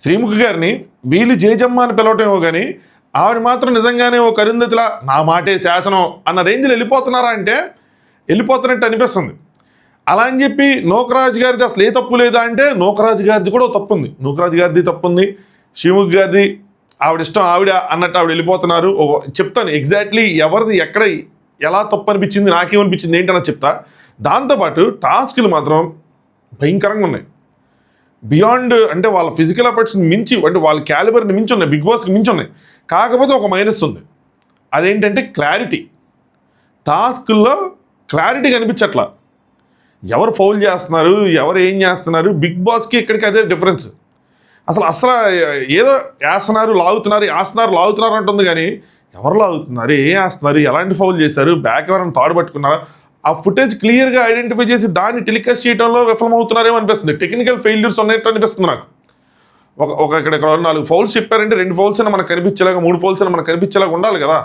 శ్రీముఖి గారిని వీళ్ళు జేజమ్మ అని పిలవటమేమో కానీ ఆవిడ మాత్రం నిజంగానే ఓ కరుంధతిలా నా మాటే శాసనం అన్న రేంజ్లో వెళ్ళిపోతున్నారా అంటే వెళ్ళిపోతున్నట్టు అనిపిస్తుంది. అలా అని చెప్పి నూకరాజు గారిది అసలు ఏ తప్పు లేదా అంటే నూకరాజు గారిది కూడా తప్పు ఉంది. నూకరాజు గారిది తప్పు ఉంది, శ్రీముఖి గారిది ఆవిడ ఇష్టం ఆవిడ అన్నట్టు ఆవిడ వెళ్ళిపోతున్నారు. చెప్తాను ఎగ్జాక్ట్లీ ఎవరిది ఎక్కడ ఎలా తప్పు అనిపించింది, నాకేమనిపించింది ఏంటన్నా చెప్తా. దాంతోపాటు టాస్కులు మాత్రం భయంకరంగా ఉన్నాయి. బియాండ్ అంటే వాళ్ళ ఫిజికల్ ఎఫర్ట్స్ని మించి, అంటే వాళ్ళ క్యాలిబర్ని మించి ఉన్నాయి, బిగ్ బాస్కి మించి ఉన్నాయి. కాకపోతే ఒక మైనస్ ఉంది, అదేంటంటే క్లారిటీ. టాస్కుల్లో క్లారిటీ కనిపించట్లా, ఎవరు ఫౌల్ చేస్తున్నారు, ఎవరు ఏం చేస్తున్నారు. బిగ్ బాస్కి ఇక్కడికి అదే డిఫరెన్స్. అసలు ఏదో వేస్తున్నారు లాగుతున్నారు అంటుంది కానీ ఎవరు లాగుతున్నారు, ఏం వేస్తున్నారు, ఎలాంటి ఫౌల్ చేశారు, బ్యాక్ ఎవరైనా తాడు పట్టుకున్నారా, ఆ ఫుటేజ్ క్లియర్గా ఐడెంటిఫై చేసి దాన్ని టెలికాస్ట్ చేయడంలో విఫలమవుతున్నారేమో అనిపిస్తుంది. టెక్నికల్ ఫెయిల్యూర్స్ ఉన్నట్టు అనిపిస్తుంది నాకు. ఇక్కడ 4 ఫౌల్స్ చెప్పారంటే 2 ఫౌల్స్ అయినా మనకు కనిపించేలాగా, 3 ఫౌల్స్ అయినా మనకు కనిపించేలాగా ఉండాలి కదా.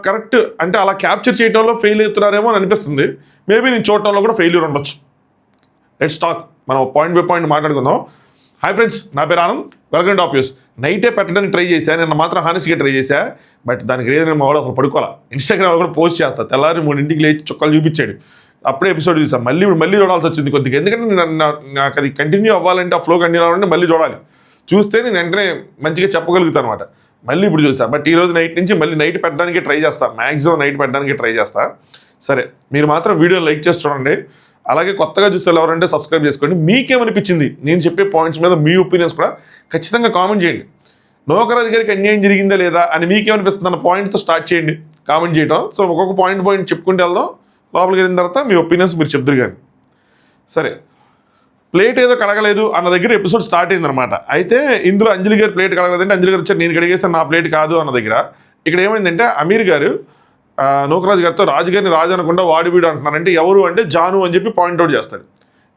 కరెక్ట్ అంటే అలా క్యాప్చర్ చేయడంలో ఫెయిల్ అవుతున్నారేమో అని అనిపిస్తుంది. మేబీ నేను చూడటంలో కూడా ఫెయిల్యూర్ ఉండొచ్చు. లెట్స్ టాక్, మనం పాయింట్ బై పాయింట్ మాట్లాడుకుందాం. హాయ్ ఫ్రెండ్స్, నా పేరు ఆనంద్, వెల్కమ్ టు ఆఫీస్. నైటే పెట్టడానికి ట్రై చేశాను, నిన్న మాత్రం హానెస్ట్గా ట్రై చేశా. బట్ దానికి రీజన్ మా వాడు అసలు పడుకోవాలా. ఇన్స్టాగ్రామ్లో కూడా పోస్ట్ చేస్తా, తెల్లారి 3 లేచి చుక్కలు చూపించాడు. అప్పుడే ఎపిసోడ్ చూసాను, మళ్ళీ చూడాల్సి వచ్చింది కొద్దిగా. ఎందుకంటే నాకు అది కంటిన్యూ అవ్వాలంటే, ఆ ఫ్లో కంటిన్యూ అవ్వాలంటే మళ్ళీ చూడాలి. చూస్తే నేను వెంటనే మంచిగా చెప్పగలుగుతాను అనమాట. మళ్ళీ ఇప్పుడు చూసా. బట్ ఈరోజు నైట్ నుంచి మళ్ళీ నైట్ పెట్టడానికే ట్రై చేస్తా, మ్యాక్సిమం నైట్ పెట్టడానికే ట్రై చేస్తా. సరే, మీరు మాత్రం వీడియో లైక్ చేసి చూడండి. అలాగే కొత్తగా చూస్తే ఎవరంటే సబ్స్క్రైబ్ చేసుకోండి. మీకేమనిపించింది నేను చెప్పే పాయింట్స్ మీద మీ ఒపీనియన్స్ కూడా ఖచ్చితంగా కామెంట్ చేయండి. నూకరాజు గారికి అన్యాయం జరిగిందా లేదా అని మీకేమనిపిస్తుంది అన్న పాయింట్తో స్టార్ట్ చేయండి కామెంట్ చేయడం. సో ఒక్కొక్క పాయింట్ చెప్పుకుంటూ వెళ్దాం. లోపలికి వెళ్ళిన తర్వాత మీ ఒపీనియన్స్ మీరు చెప్తారు కానీ. సరే, ప్లేట్ ఏదో కడగలేదు అన్న దగ్గర ఎపిసోడ్ స్టార్ట్ అయిందనమాట. అయితే ఇందులో అంజలి గారు ప్లేట్ కడగలేదంటే అంజలి గారు వచ్చారు, నేను కడిగేసాను, నా ప్లేట్ కాదు అన్న దగ్గర ఇక్కడ ఏమైందంటే అమీర్ గారు నూకరాజు గారితో రాజు గారిని రాజు అనకుండా వాడి వీడు అంటున్నారంటే ఎవరు అంటే జాను అని చెప్పి పాయింట్అవుట్ చేస్తాడు.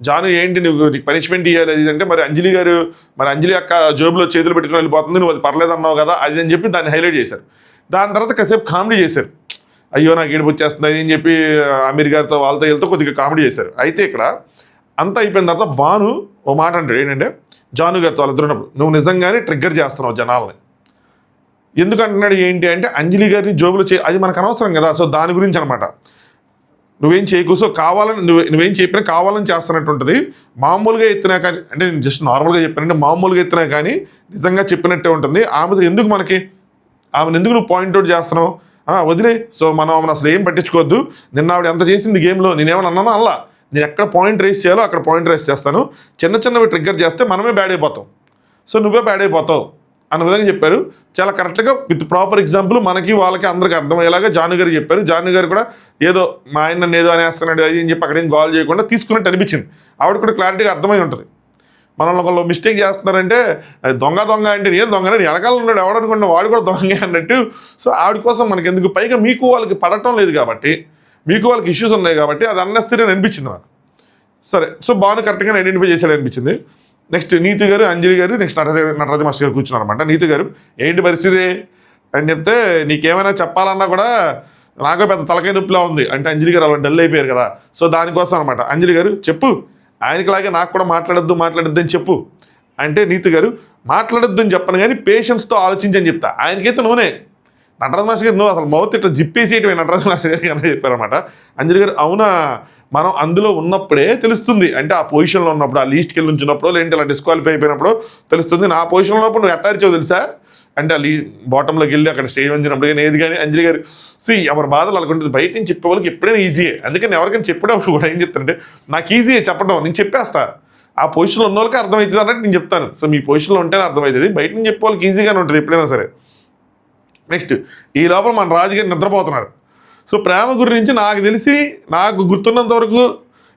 జాను ఏంటి నువ్వు నీకు పనిష్మెంట్ ఇవ్వాలి అది అంటే, మరి అంజలి అక్క జోబులో చేతులు పెట్టుకుని వెళ్ళిపోతుంది, నువ్వు అది పర్లేదు అన్నావు కదా అది అని చెప్పి దాన్ని హైలైట్ చేశారు. దాని తర్వాత కాసేపు కామెడీ చేశారు. అయ్యో నాకు ఏడుపు వచ్చేస్తుంది అని చెప్పి అమీర్ గారితో వాళ్ళతో వెళ్తూ కొద్దిగా కామెడీ చేశారు. అయితే ఇక్కడ అంతా అయిపోయిన తర్వాత భాను ఓ మాట అంటాడు, ఏంటంటే జాను గారితో వాళ్ళిద్దరు ఉన్నప్పుడు, నువ్వు నిజంగానే ట్రిగ్గర్ చేస్తున్నావు జనాల్ని. ఎందుకు అంటున్నాడు ఏంటి అంటే, అంజలి గారిని జోబులో అది మనకు అనవసరం కదా. సో దాని గురించి అనమాట. నువ్వేం చేయకు, సో కావాలని నువ్వేం చెప్పినా కావాలని చేస్తున్నట్టు ఉంటుంది. మామూలుగా ఎత్తినా కానీ, అంటే నేను జస్ట్ నార్మల్గా చెప్పానంటే మామూలుగా ఎత్తినా కానీ నిజంగా చెప్పినట్టే ఉంటుంది. ఆమె ఎందుకు ఆమెను ఎందుకు నువ్వు పాయింట్అవుట్ చేస్తున్నావు, వదిలే. సో మనం ఆమెను అసలు ఏం పట్టించుకోవద్దు. నిన్న ఆవిడ ఎంత చేసింది గేమ్లో, నేనేమన్నా అన్నానో అలా, నేను ఎక్కడ పాయింట్ రేస్ చేయాలో అక్కడ పాయింట్ రేస్ చేస్తాను. చిన్నవి ట్రిగ్గర్ చేస్తే మనమే బ్యాడ్ అయిపోతాం, సో నువ్వే బ్యాడ్ అయిపోతావు అన్న విధంగా చెప్పారు. చాలా కరెక్ట్గా విత్ ప్రాపర్ ఎగ్జాంపుల్ మనకి వాళ్ళకి అందరికీ అర్థమయ్యేలాగా జాను గారు చెప్పారు. జాను గారు కూడా ఏదో మా ఆయన నన్ను ఏదో అనేస్తున్నాడు అది అని చెప్పి అక్కడేం గోల్ చేయకుండా తీసుకున్నట్టు అనిపించింది. ఆవిడ కూడా క్లారిటీగా అర్థమై ఉంటుంది. మనల్ని ఒకళ్ళు మిస్టేక్ చేస్తున్నారంటే దొంగ అంటే నేను దొంగనే, నేను వెనకాల ఉన్నాడు ఎవడనుకున్నా వాడు కూడా దొంగ అన్నట్టు. సో ఆవిడ కోసం మనకి ఎందుకు, పైగా మీకు వాళ్ళకి పడటం లేదు కాబట్టి, మీకు వాళ్ళకి ఇష్యూస్ ఉన్నాయి కాబట్టి అది అన్నెసరీ అని అనిపించింది నాకు. సరే, సో బాగా కరెక్ట్గా ఐడెంటిఫై చేశాడు అనిపించింది. నెక్స్ట్ నీతి గారు, అంజలి గారు, నెక్స్ట్ నటరాజ మాస్టర్ గారు కూర్చున్నారనమాట. నీతి గారు ఏంటి పరిస్థితి అని చెప్తే, నీకేమైనా చెప్పాలన్నా కూడా నాకు పెద్ద తలకాయ నొప్పిలా ఉంది అంటే అంజలి గారు అలా డల్ అయిపోయారు కదా. సో దానికోసం అనమాట అంజలి గారు చెప్పు, ఆయనకిలాగే నాకు కూడా మాట్లాడొద్దు అని చెప్పు అంటే, నీతి గారు మాట్లాడొద్దు అని చెప్పను కానీ పేషెన్స్తో ఆలోచించని చెప్తా. ఆయనకైతే నటరాజ మాస్టర్ గారు నువ్వు అసలు మౌత్ ఇట్లా జిప్పేసేయటమే నటరాజ మాస్టర్ గారికి అని చెప్పారనమాట. అంజలి గారు అవునా, మనం అందులో ఉన్నప్పుడే తెలుస్తుంది, అంటే ఆ పొజిషన్లో ఉన్నప్పుడు, ఆ లీస్ట్కి వెళ్ళి ఉంచినప్పుడు, లేదంటే ఇలా డిస్క్వాలిఫై అయిపోయినప్పుడు తెలుస్తుంది. నా పొజిషన్లో ఉన్నప్పుడు నువ్వు ఎట్టారిచావు తెలుసా అంటే, ఆ బాటంలోకి వెళ్ళి అక్కడ స్టేజ్ ఉంచినప్పుడు కానీ ఏది కానీ అంజలి గారు ఎవరి బాధలు అనుకుంటుంది. బయట నుంచి చెప్పే వాళ్ళకి ఎప్పుడైనా ఈజీయే. అందుకని ఎవరికైనా చెప్పేటప్పుడు కూడా ఏం చెప్తానంటే, నాకు ఈజీయే చెప్పడం, నేను చెప్పేస్తా. ఆ పొజిషన్లో ఉన్న వాళ్ళకి అర్థమవుతుంది అన్నట్టు నేను చెప్తాను. సో మీ పొజిషన్లో ఉంటేనే అర్థమవుతుంది, బయట నుంచి చెప్పే వాళ్ళకి ఈజీగానే ఉంటుంది ఎప్పుడైనా సరే. నెక్స్ట్ ఈ లోపల మన రాజుగారు నిద్రపోతున్నారు. సో ప్రేమ గురించి నాకు గుర్తున్నంత వరకు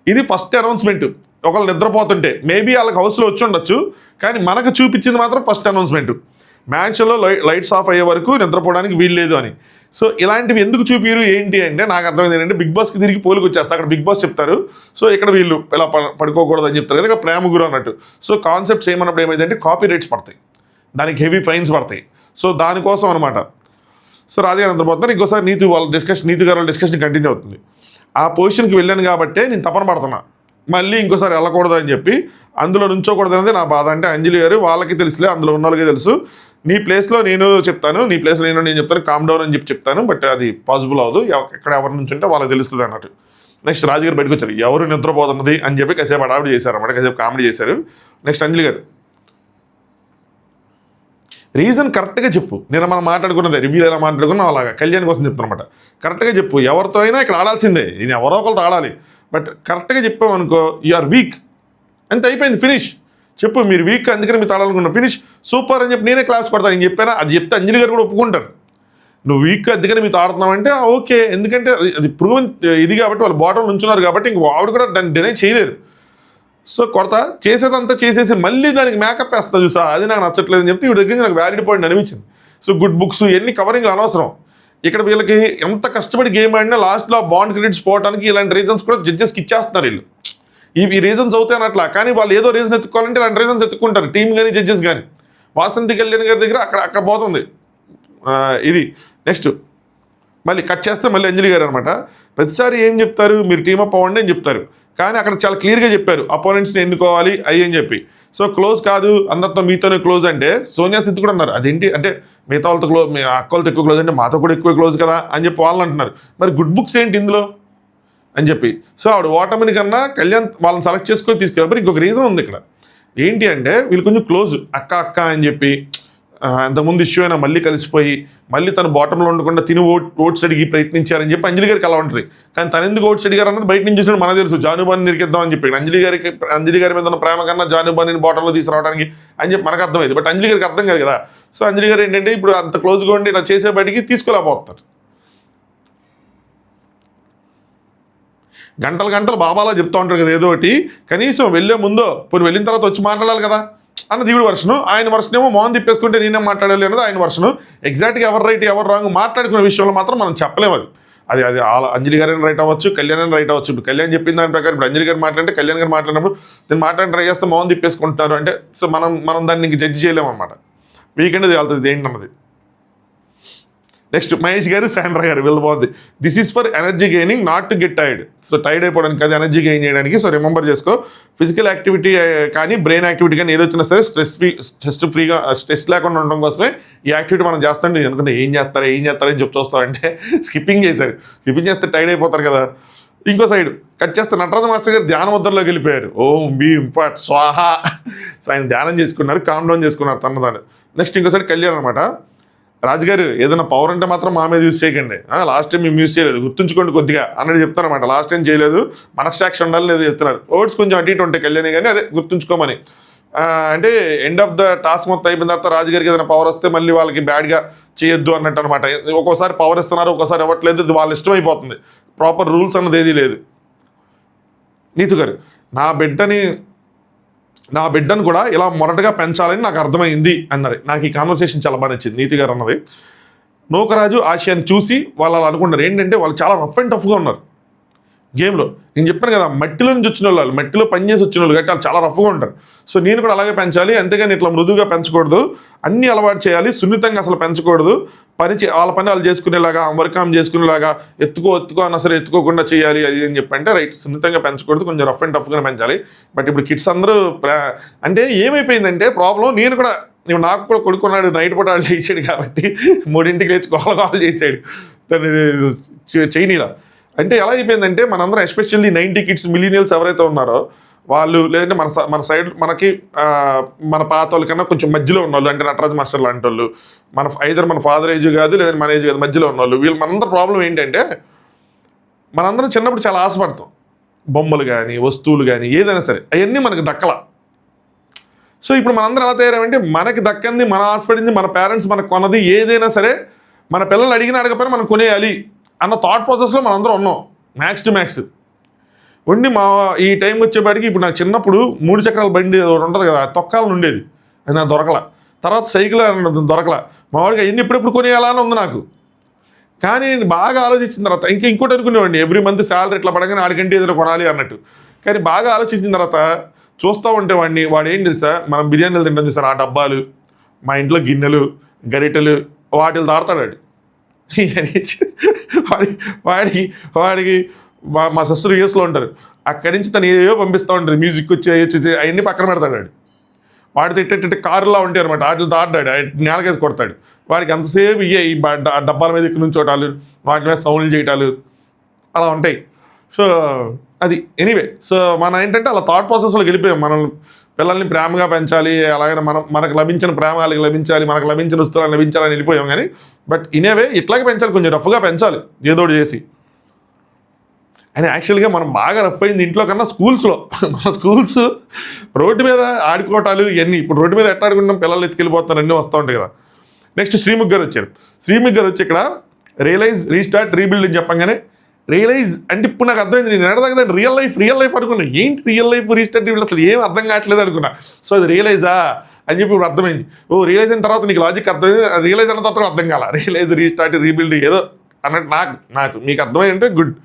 ఇది ఫస్ట్ అనౌన్స్మెంట్. ఒకళ్ళు నిద్రపోతుంటే మేబీ వాళ్ళకి హౌస్లో వచ్చి ఉండొచ్చు, కానీ మనకు చూపించింది మాత్రం ఫస్ట్ అనౌన్స్మెంట్. మ్యాచ్లో లైట్స్ ఆఫ్ అయ్యే వరకు నిద్రపోవడానికి వీల్లేదు అని. సో ఇలాంటివి ఎందుకు చూపిరు ఏంటి అంటే, నాకు అర్థమైంది ఏంటంటే, బిగ్ బాస్కి తిరిగి పోలికి వచ్చేస్తారు. అక్కడ బిగ్ బాస్ చెప్తారు, సో ఇక్కడ వీళ్ళు ఇలా పడుకోకూడదు అని చెప్తారు కదా, ఇక్కడ ప్రేమ గురు అన్నట్టు. సో కాన్సెప్ట్స్ ఏమన్నప్పుడు ఏమైందంటే కాపీ రైట్స్ పడతాయి, దానికి హెవీ ఫైన్స్ పడతాయి. సో దానికోసం అనమాట. సో రాజుగారు నిద్రపోతున్నారు. ఇంకోసారి నీతి గారు వాళ్ళ డిస్కషన్ కంటిన్యూ అవుతుంది. ఆ పొజిషన్కి వెళ్ళాను కాబట్టే నేను తపన పడుతున్నా, మళ్ళీ ఇంకోసారి వెళ్ళకూడదు అని చెప్పి అందులో నుంచోకూడదు అనేది నా బాధ. అంటే అంజలి గారు వాళ్ళకి తెలుసులే, అందులో ఉన్న వాళ్ళకి తెలుసు. నీ ప్లేస్లో నేను చెప్తాను, నీ ప్లేస్లో నేను చెప్తాను, కామ్ డౌన్ అని చెప్పి చెప్తాను. బట్ అది పాసిబుల్ అవ్వదు, ఎక్కడ ఎవరి నుంచి ఉంటే వాళ్ళకి తెలుస్తుంది అన్నట్టు. నెక్స్ట్ రాజుగారు బయటకు వచ్చారు, ఎవరు నిద్రపోతున్నది అని చెప్పి కాసేపు అడావిడి చేశారు అన్నమాట, కాసేపు కామెడీ చేశారు. నెక్స్ట్ అంజలి గారు, రీజన్ కరెక్ట్గా చెప్పు. నేను మనం మాట్లాడుకున్నదే రివ్యూలు ఎలా మాట్లాడుకున్నాం అలాగా కళ్యాణ్ కోసం చెప్తాను అనమాట. కరెక్ట్గా చెప్పు, ఎవరితో అయినా ఇక్కడ ఆడాల్సిందే, నేను ఎవరో ఒకరితో ఆడాలి. బట్ కరెక్ట్గా చెప్పామనుకో యు ఆర్ వీక్ అంతే, అయిపోయింది, ఫినిష్. చెప్పు మీరు వీక్ అందుకని మీరు ఆడాలనుకున్నాను, ఫినిష్, సూపర్ అని చెప్పి నేనే క్లాస్ కొడతాను. నేను చెప్పానా, అది చెప్తే అంజలి గారు కూడా ఒప్పుకుంటారు. నువ్వు వీక్ అందుకని మీతో ఆడుతున్నావు అంటే ఓకే, ఎందుకంటే అది ప్రూవెన్ ఇది కాబట్టి, వాళ్ళు బాటం నుంచున్నారు కాబట్టి ఇంక ఆవిడ కూడా దాన్ని డినై చేయలేరు. సో కొడతా, చేసేదంతా చేసేసి మళ్ళీ దానికి మేకప్ వేస్తా చూసా, అది నాకు నచ్చట్లేదు అని చెప్పి వీడి దగ్గర నాకు వ్యాలిడ్ పాయింట్ అనిపించింది. సో గుడ్ బుక్స్ ఎన్ని కవరింగ్ అనవసరం. ఇక్కడ వీళ్ళకి ఎంత కష్టపడి గేమ్ ఆడినా లాస్ట్లో బాండ్ క్రెడిట్స్ పోవడానికి ఇలాంటి రీజన్స్ కూడా జడ్జెస్కి ఇచ్చేస్తున్నారు వీళ్ళు. ఈ రీజన్స్ అవుతాయని అట్లా, కానీ వాళ్ళు ఏదో రీజన్ ఎత్తుకోవాలంటే ఇలాంటి రీజన్స్ ఎత్తుకుంటారు, టీం కానీ జడ్జెస్ కానీ. వాసంతి కళ్యాణ్ గారి దగ్గర అక్కడ పోతుంది ఇది. నెక్స్ట్ మళ్ళీ కట్ చేస్తే మళ్ళీ అంజలి గారు అనమాట. ప్రతిసారి ఏం చెప్తారు, మీరు టీమప్ అవ్వండి అని చెప్తారు, కానీ అక్కడ చాలా క్లియర్గా చెప్పారు అపోనెంట్స్ని ఎన్నుకోవాలి అయ్యి అని చెప్పి. సో క్లోజ్ కాదు అందరితో మీతోనే క్లోజ్ అంటే సోనియా సిద్ధు కూడా అన్నారు, అదేంటి అంటే మిగతా వాళ్ళతో క్లోజ్, మీ అక్కలతో ఎక్కువ క్లోజ్ అంటే మాతో కూడా ఎక్కువ క్లోజ్ కదా అని చెప్పి వాళ్ళు అంటున్నారు. మరి గుడ్ బుక్స్ ఏంటి ఇందులో అని చెప్పి. సో ఆవిడ ఓటమిని కన్నా కళ్యాణ్ వాళ్ళని సెలెక్ట్ చేసుకొని తీసుకెళ్ళి. మరి ఇంకొక రీజన్ ఉంది ఇక్కడ, ఏంటి అంటే వీళ్ళు కొంచెం క్లోజ్, అక్క అని చెప్పి అంతకుముందు ఇష్యూ అయినా మళ్ళీ కలిసిపోయి మళ్ళీ తను బాటంలో ఉండకుండా తిని ఓట్స్ అడిగి ప్రయత్నించారని చెప్పి అంజలి గారికి అలా ఉంటుంది. కానీ తను ఎందుకు ఓట్స్ అడిగారు అన్నది బయట నుంచి చూసినప్పుడు మనకు తెలుసు, జానుబాని నిరికిద్దాం అని చెప్పి. అంజలి గారి మీద ఉన్న ప్రేమ కన్నా జానుబాని బాటంలో తీసుకురావడానికి అని చెప్పి మనకు అర్థమైంది. బట్ అంజలి గారికి అర్థం కాదు కదా. సో అంజలి గారు ఏంటంటే ఇప్పుడు అంత క్లోజ్గా ఉండి ఇలా చేసే బయటికి తీసుకోలేకపోతారు. గంటలు బాబాలా చెప్తూ ఉంటారు కదా ఏదో ఒకటి, కనీసం వెళ్ళే ముందో పోనీ వెళ్ళిన తర్వాత వచ్చి మాట్లాడాలి కదా అన్న దేవుడి వర్షను. ఆయన వర్షన్ ఏమో మౌన్ తిప్పేసుకుంటే నేనే మాట్లాడాలి అన్నది ఆయన వర్షను. ఎగ్జాక్ట్గా ఎవరు రైట్ ఎవరు రాంగ్ మాట్లాడుకునే విషయంలో మాత్రం మనం చెప్పలేము. అది అంజలి గారైనా రైట్ అవ్వచ్చు, కళ్యాణ్ అయినా రైట్ అవ్వచ్చు. ఇప్పుడు కళ్యాణ్ చెప్పిన దాని ప్రకారం ఇప్పుడు అంజలి గారు మాట్లాడితే కళ్యాణ్ గారు మాట్లాడినప్పుడు నేను మాట్లాడి ట్రై చేస్తే మౌన్ తిప్పేసుకుంటున్నారు అంటే సో మనం దాన్ని ఇంక జడ్జి చేయలేము అనమాట. వీకెండ్ వెళ్తుంది ఏంటన్నది. నెక్స్ట్ మహేష్ గారు శాండ్రా గారు వీళ్ళు బాగుంది. This is for energy gaining not to get tired. So tired అయిపోవడానికి అది ఎనర్జీ గెయిన్ చేయడానికి. సో రిమెంబర్ చేసుకో, ఫిజికల్ యాక్టివిటీ కానీ బ్రెయిన్ యాక్టివిటీ కానీ ఏదో వచ్చినా సరే స్ట్రెస్ లేకుండా ఉండడం కోసమే ఈ యాక్టివిటీ మనం చేస్తాం. నేను అనుకున్నా ఏం చేస్తారని చెప్పి చూస్తామంటే స్కిప్పింగ్ చేశారు. స్కిప్పింగ్ చేస్తే టైర్డ్ అయిపోతారు కదా. ఇంకో సైడ్ కట్ చేస్తే నటరాజ మాస్టర్ గారు ధ్యాన ముద్రలోకి వెళ్ళిపోయారు. ఓం భీం పట్ స్వాహా. సో ఆయన ధ్యానం చేసుకున్నారు, కామ్ డౌన్ చేసుకున్నారు తనదాన్ని. నెక్స్ట్ ఇంకోసారి కళ్యాణ్ అనమాట. రాజుగారు ఏదైనా పవర్ అంటే మాత్రం మా మీద యూజ్ చేయకండి, లాస్ట్ టైం మేము యూజ్ చేయలేదు గుర్తుంచుకోండి కొద్దిగా అన్నది చెప్తారనమాట. లాస్ట్ టైం చేయలేదు, మనస్సాక్షి ఉండాలని ఏదో చెప్తున్నారు. ఓట్స్ కొంచెం అటు ఇటు ఉంటాయి కళ్యాణి కానీ అదే గుర్తుంచుకోమని. అంటే ఎండ్ ఆఫ్ ద టాస్క్ మొత్తం అయిపోయిన తర్వాత రాజుగారికి ఏదైనా పవర్ వస్తే మళ్ళీ వాళ్ళకి బ్యాడ్గా చేయొద్దు అన్నట్టు అనమాట. ఒక్కోసారి పవర్ ఇస్తున్నారు, ఒక్కోసారి ఇవ్వట్లేదు, ఇది వాళ్ళ ఇష్టం అయిపోతుంది. ప్రాపర్ రూల్స్ అన్నది ఏదీ లేదు. నీతు గారు నా బిడ్డను కూడా ఇలా మొరటగా పెంచాలని నాకు అర్థమైంది అన్నది. నాకు ఈ కాన్వర్సేషన్ చాలా బాగా నచ్చింది. నీతి గారు అన్నది నూకరాజు ఆశయాన్ని చూసి వాళ్ళు అలా అనుకున్నారు. ఏంటంటే వాళ్ళు చాలా రఫ్ అండ్ టఫ్గా ఉన్నారు గేమ్లో. నేను చెప్పాను కదా మట్టిలో నుంచి వచ్చిన వాళ్ళు, మట్టిలో పనిచేసి వచ్చిన వాళ్ళు కాబట్టి వాళ్ళు చాలా రఫ్గా ఉంటారు. సో నేను కూడా అలాగే పెంచాలి, అంతేగాని ఇట్లా మృదువుగా పెంచకూడదు, అన్నీ అలవాటు చేయాలి, సున్నితంగా అసలు పెంచకూడదు, వాళ్ళ పని వాళ్ళు చేసుకునేలాగా వర్క్ చేసుకునేలాగా ఎత్తుకో అన్న సరే ఎత్తుకోకుండా చేయాలి అది అని చెప్పంటే రైట్. సున్నితంగా పెంచకూడదు, కొంచెం రఫ్ అండ్ టఫ్గానే పెంచాలి. బట్ ఇప్పుడు కిడ్స్ అందరూ అంటే ఏమైపోయిందంటే ప్రాబ్లం, నేను కూడా నాకు కూడా కొడుకున్నాడు, నైట్ పూట వాళ్ళు లేచాడు కాబట్టి 3ంటికి లేచి కాల్ చేసాడు చైనీలా. అంటే ఎలా అయిపోయిందంటే మనందరం ఎస్పెషల్లీ 90 కిడ్స్ మిలీనియల్స్ ఎవరైతే ఉన్నారో వాళ్ళు, లేదంటే మన సైడ్ మనకి మన పాత వాళ్ళ కన్నా కొంచెం మధ్యలో ఉన్నవాళ్ళు, అంటే నటరాజ్ మాస్టర్ లాంటి వాళ్ళు, మన ఫాదర్ ఏజ్ కాదు లేదంటే మన ఏజ్ కాదు, మధ్యలో ఉన్నవాళ్ళు. మనందరం ప్రాబ్లం ఏంటంటే మనందరం చిన్నప్పుడు చాలా ఆశపడతాం, బొమ్మలు కానీ వస్తువులు కానీ ఏదైనా సరే అవన్నీ మనకు దక్కల. సో ఇప్పుడు మనందరం ఎలా తయారంటే మనకి దక్కంది, మన ఆశపడింది, మన పేరెంట్స్ మనకు కొన్నది ఏదైనా సరే మన పిల్లలు అడగకపోయినా మనం కొనేయాలి అన్న థాట్ ప్రాసెస్లో మనందరం ఉన్నాం మ్యాక్స్ టు మ్యాక్స్ ఉండి. ఈ టైం వచ్చేపాటికి ఇప్పుడు నాకు చిన్నప్పుడు 3 చక్రాల బండి ఉంటుంది కదా, తొక్కాలని ఉండేది, అది నాకు దొరకల. తర్వాత సైకిల్ దొరకల. మా వాడికి అవన్నీ ఎప్పుడెప్పుడు కొనేయాలని ఉంది నాకు. కానీ నేను బాగా ఆలోచించిన తర్వాత ఇంకోటి అనుకునేవాడిని, ఎవ్రీ మంత్ శాలరీ ఇట్లా పడగానే ఆడికంటే ఏదైనా కొనాలి అన్నట్టు. కానీ బాగా ఆలోచించిన తర్వాత చూస్తూ ఉంటే వాడు ఏం తెలుసా, మనం బిర్యానీలు తింటాం చూస్తారు, ఆ డబ్బాలు, మా ఇంట్లో గిన్నెలు గరిటెలు వాటిని దాడతాడు. వాడికి మా సిస్టర్ యూఎస్లో ఉంటారు. అక్కడి నుంచి తను ఏవో పంపిస్తూ ఉంటుంది, మ్యూజిక్ వచ్చి అవన్నీ పక్కన పెడతాడు వాడు. వాడు తిట్టే కారులా ఉంటాయి అనమాట, వాటితో ఆడ్డాడు, నేలకేసి కొడతాడు. వాడికి ఎంతసేపు ఈ డబ్బాల మీద ఎక్కి నుంచోటాలు, వాటి మీద సౌండ్లు చేయటాలు అలా ఉంటాయి. సో అది ఎనీవే. సో మనం ఏంటంటే అలా థాట్ ప్రాసెస్లోకి వెళ్ళిపోయాం. మనం పిల్లల్ని ప్రేమగా పెంచాలి, అలాగే మనకు లభించిన ప్రేమ వాళ్ళకి లభించాలి, మనకు లభించిన వస్తువులు లభించాలని వెళ్ళిపోయాం. కానీ బట్ ఇనేవే ఇట్లాగే పెంచాలి, కొంచెం రఫ్గా పెంచాలి ఏదోటి చేసి. అని యాక్చువల్గా మనం బాగా రఫ్ అయింది ఇంట్లో కన్నా స్కూల్స్లో. మన స్కూల్స్ రోడ్డు మీద ఆడుకోవటాలు ఇవన్నీ. ఇప్పుడు రోడ్డు మీద ఎట్లా ఆడుకుంటాం, పిల్లలు ఎత్తుకెళ్ళిపోతున్నారు, అన్నీ వస్తూ ఉంటాయి కదా. నెక్స్ట్ శ్రీముఖ్ గారు వచ్చారు. శ్రీముఖ్ గారు వచ్చి ఇక్కడ రియలైజ్, రీస్టార్ట్, రీబిల్డ్ అని చెప్పగానే రియలైజ్ అంటే ఇప్పుడు నాకు అర్థమైంది. నేను ఎడదాకా రియల్ లైఫ్ అనుకున్నా. ఏంటి రియల్ లైఫ్ రీస్టార్ట్ రీబిల్డ్, అసలు ఏం అర్థం కావట్లేదు అనుకున్నా. సో అది రియలైజా అని చెప్పి ఇప్పుడు అర్థమైంది. రియలైజ్ అయిన తర్వాత నీకు లాజిక్ అర్థమైంది, రియలైజ్ అయిన తర్వాత అర్థం కాల. రియలైజ్, రీస్టార్ట్, రీబిల్డ్ ఏదో అన్నట్టు నాకు మీకు అర్థమైంటే గుడ్.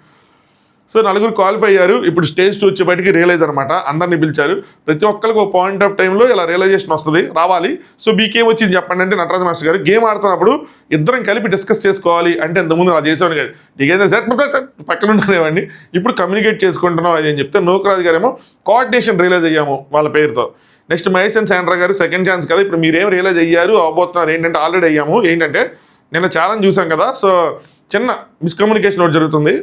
సో 4 క్వాలిఫై అయ్యారు. ఇప్పుడు స్టేజ్ 2 వచ్చేపటికి రియలైజ్ అనమాట. అందరినీ పిలిచారు. ప్రతి ఒక్కరికి ఒక పాయింట్ ఆఫ్ టైంలో ఇలా రియలైజేషన్ వస్తుంది, రావాలి. సో మీకేం వచ్చింది చెప్పండి అంటే నటరాజ మాస్టర్ గారు, గేమ్ ఆడుతున్నప్పుడు ఇద్దరం కలిపి డిస్కస్ చేసుకోవాలి అంటే ఇంతకుముందు అలా చేసేవాడు కదా, నీకేం పక్కన ఉండేవాడిని, ఇప్పుడు కమ్యూనికేట్ చేసుకుంటున్నాం అది అని చెప్తే, నూకరాజు గారేమో కోఆర్డినేషన్ రియలైజ్ అయ్యాము వాళ్ళ పేరుతో. నెక్స్ట్ మహేష్ అండ్ శాండ్రా గారు సెకండ్ ఛాన్స్ కదా, ఇప్పుడు మీరేం రియలైజ్ అయ్యారు అవబోతున్నారు ఏంటంటే ఆల్రెడీ అయ్యాము. ఏంటంటే నిన్న ఛాలెంజ్ చూసాం కదా, సో చిన్న మిస్కమ్యూనికేషన్ ఒకటి జరుగుతుంది.